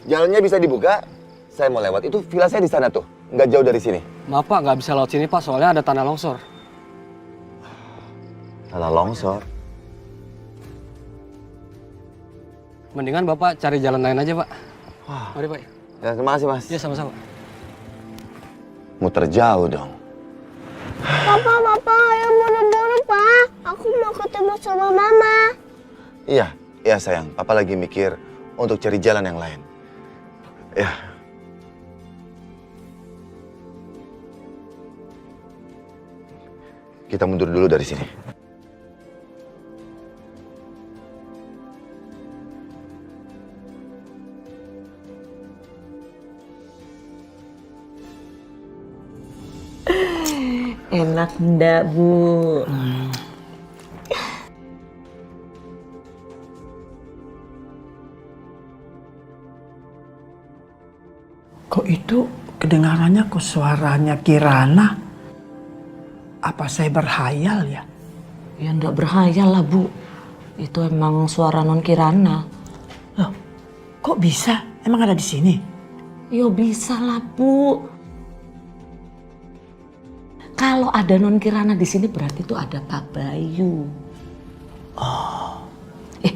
Jalannya bisa dibuka? Saya mau lewat. Itu villa saya di sana tuh. Nggak jauh dari sini. Maaf Pak, nggak bisa lewat sini Pak, soalnya ada tanah longsor. Tanah longsor? Mendingan Bapak cari jalan lain aja Pak. Wah. Mari Pak. Ya, terima kasih Mas. Ya sama-sama. Muter jauh dong. Papa, ayo buru-buru Pak. Aku mau ketemu sama Mama. Iya sayang. Papa lagi mikir untuk cari jalan yang lain. Ya. Kita mundur dulu dari sini. Enak ndak, Bu? Kok itu kedengarannya kok suaranya Kirana? Apa saya berhayal ya? Ya enggak berhayal lah Bu. Itu emang suara non Kirana. Loh, kok bisa? Emang ada di sini? Yo bisa lah Bu. Kalau ada non Kirana di sini berarti itu ada Pak Bayu.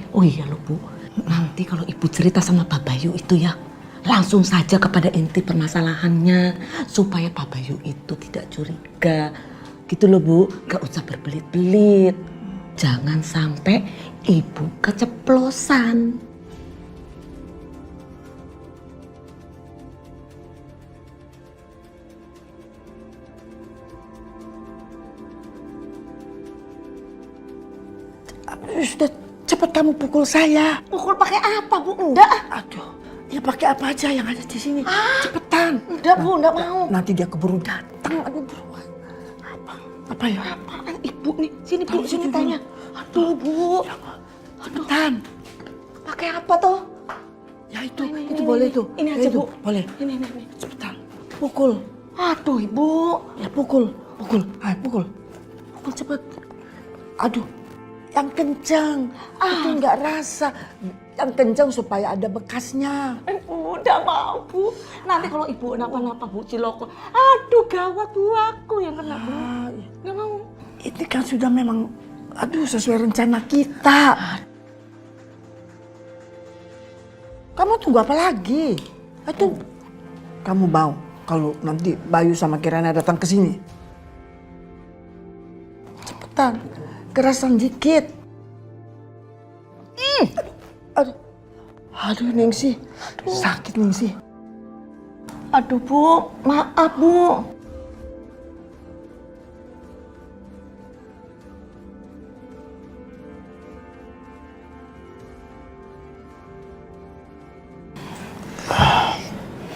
Oh iya loh Bu. Nanti kalau Ibu cerita sama Pak Bayu itu ya, langsung saja kepada inti permasalahannya supaya Pak Bayu itu tidak curiga. Gitu loh Bu, gak usah berbelit-belit. Jangan sampai Ibu keceplosan. Sudah cepat kamu pukul saya. Pukul pakai apa Bu? Enggak. Aduh, ya pakai apa aja yang ada di sini. Cepetan. Enggak Bu, enggak mau. Nanti dia keburu datang. Aduh, buruan. Apa ya? Apaan Ibu nih? Sini Bu, Tahu sini sini tanya. Aduh Bu. Cepetan. Pakai apa toh? Ya itu, Ini, itu ini, boleh ini. tuh. Ini Ya aja, itu, Bu. boleh. Ini. Cepetan. Pukul. Aduh Ibu. Ya pukul. Pukul. Ayo pukul. Pukul cepet. Aduh. Yang kencang. Itu nggak rasa. Yang kencang supaya ada bekasnya. Udah mau Bu. Nanti kalau Ibu kenapa-napa Bu Ciloko. Aduh gawat Bu, aku yang kena Bu. Nggak mau. Ini kan sudah memang, aduh sesuai rencana kita. Kamu tunggu apa lagi? Itu kamu mau kalau nanti Bayu sama Kirana datang ke sini? Cepetan, kerasan dikit. Aduh Ningsih, sakit Ningsih. Aduh Bu, maaf Bu.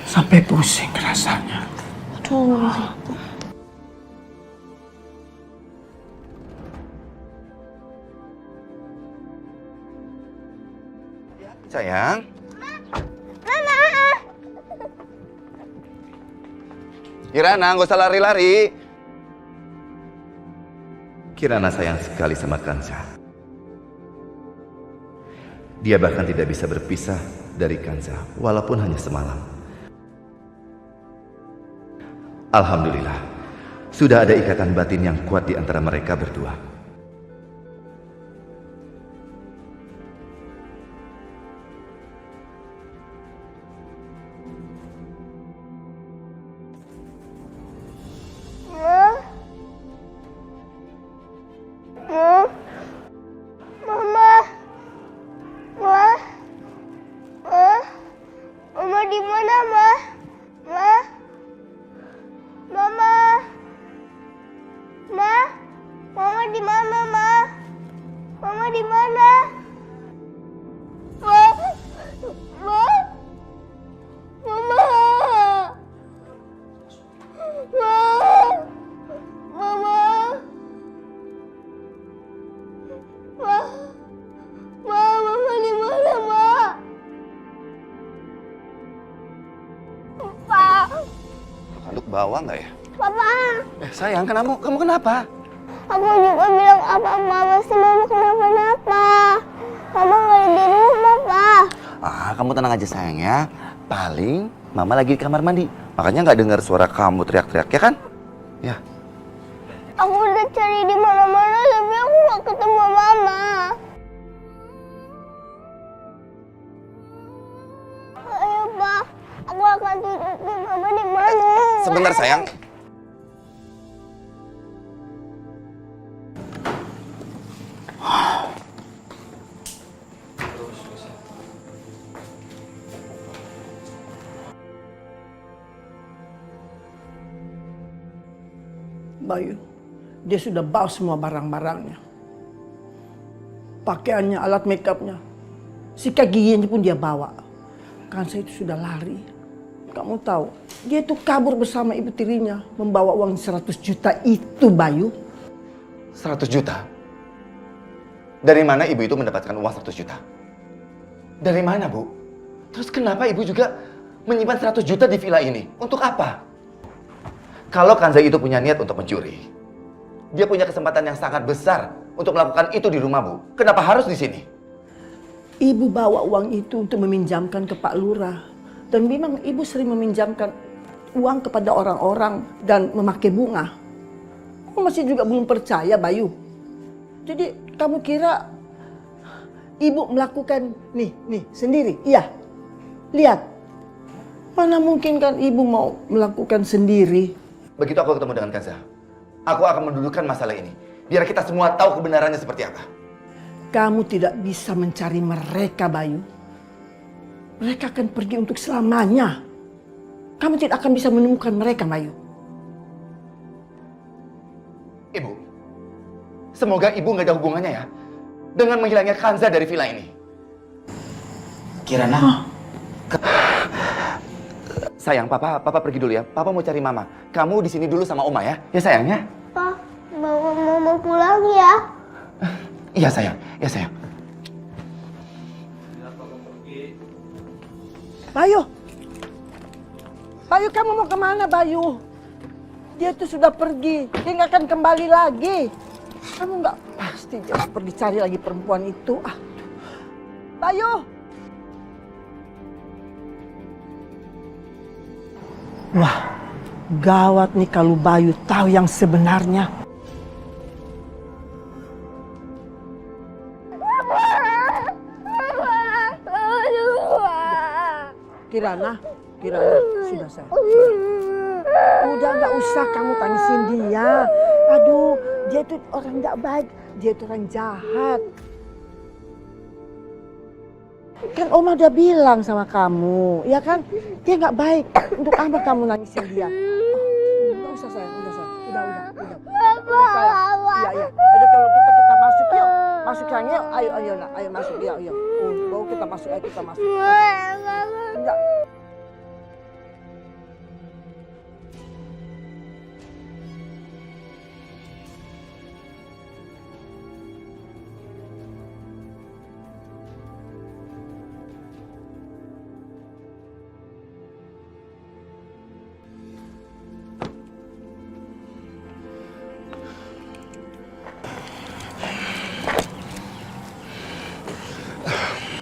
Sampai pusing rasanya. Aduh. Sayang. Kirana, nggak usah lari-lari. Kirana sayang sekali sama Kansa. Dia bahkan tidak bisa berpisah dari Kansa, walaupun hanya semalam. Alhamdulillah, sudah ada ikatan batin yang kuat di antara mereka berdua. Bawa nggak ya? Papa, Sayang, kamu kenapa? aku juga bilang apa mama sih mama kenapa-napa. Mama nggak ada di rumah, Pak. Kamu tenang aja sayang ya. Paling mama lagi di kamar mandi. Makanya nggak dengar suara kamu teriak-teriak ya kan? Ya. Aku udah cari di mana-mana tapi aku nggak ketemu mama. Ayo, Pak. Aku akan tunjukin mama di mana. Sebentar sayang. Bayu, dia sudah bawa semua barang-barangnya. Pakaiannya, alat makeupnya, sikat giginya pun dia bawa. Kansa itu sudah lari. Kamu tahu, dia itu kabur bersama ibu tirinya, membawa uang 100 juta itu, Bayu. 100 juta? Dari mana ibu itu mendapatkan uang 100 juta? Dari mana, Bu? Terus kenapa ibu juga menyimpan 100 juta di villa ini? Untuk apa? Kalau Kanza itu punya niat untuk mencuri, Dia punya kesempatan yang sangat besar untuk melakukan itu di rumah, Bu. Kenapa harus di sini? Ibu bawa uang itu untuk meminjamkan ke Pak Lurah. Dan memang ibu sering meminjamkan uang kepada orang-orang dan memakai bunga. Kamu masih juga belum percaya, Bayu. Jadi kamu kira ibu melakukan nih sendiri? Iya. Lihat. Mana mungkin kan ibu mau melakukan sendiri? Begitu aku ketemu dengan Kanza, aku akan mendudukan masalah ini. Biar kita semua tahu kebenarannya seperti apa. Kamu tidak bisa mencari mereka, Bayu. Mereka akan pergi untuk selamanya. Kamu tidak akan bisa menemukan mereka, Bayu. Ibu, semoga ibu nggak ada hubungannya ya dengan menghilangnya Kanza dari villa ini. Kirana. Sayang, papa pergi dulu ya. Papa mau cari mama. Kamu di sini dulu sama Oma ya. Ya sayangnya. Pa, bawa mama pulang ya. Iya sayang, ya sayang. Bayu. Bayu, kamu mau kemana, Bayu? Dia tuh sudah pergi. Dia nggak akan kembali lagi. Kamu nggak pasti jangan pergi cari lagi perempuan itu. Ah, Bayu. Wah, gawat nih kalau Bayu tahu yang sebenarnya. Kirana, sudah sayang. Udah nggak usah kamu tangisin dia. Aduh, dia itu orang nggak baik, dia itu orang jahat. Kan Oma udah bilang sama kamu, ya kan? Dia nggak baik. Untuk apa kamu nangisin dia? Nggak usah sayang, udah. Iya. Aduh, kalau kita masuk yuk. Masuk sayang yuk. Ayo masuk yuk. Bawa kita masuk, ayo kita masuk. Enggak.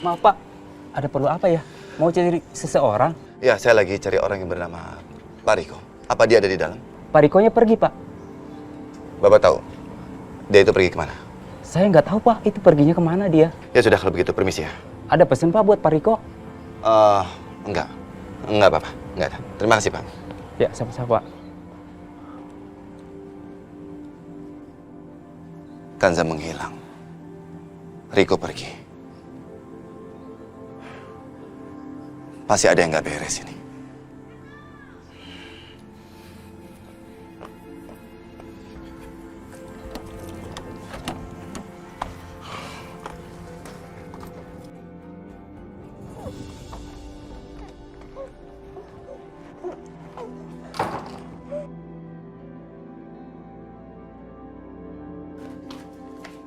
Maaf Pak, ada perlu apa ya? Mau cari seseorang? Ya, saya lagi cari orang yang bernama Pak Riko. Apa dia ada di dalam? Pak Rikonya pergi Pak. Bapak tahu dia itu pergi kemana? Saya nggak tahu Pak, itu perginya kemana dia. Ya sudah, kalau begitu permisi ya. Ada pesan Pak buat Pak Riko? Enggak Bapak, enggak ada. Terima kasih Pak. Ya, sama-sama Pak. Kanza menghilang. Riko pergi. Pasti ada yang nggak beres ini.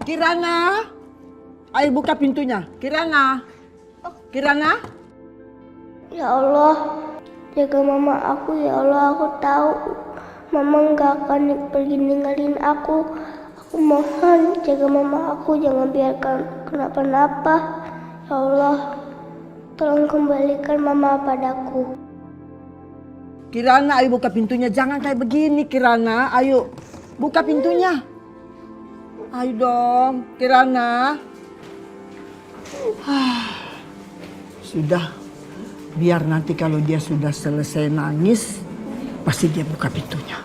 Kirana, ayo buka pintunya. Kirana. Ya Allah, jaga mama aku ya Allah. Aku tahu mama nggak akan pergi ninggalin aku. Aku mohon jaga mama aku, jangan biarkan kenapa-napa. Ya Allah, tolong kembalikan mama padaku. Kirana, ayo buka pintunya. Jangan kayak begini, Kirana. Ayo, buka pintunya. Ayo dong, Kirana. Sudah, biar nanti kalau dia sudah selesai nangis, pasti dia buka pintunya.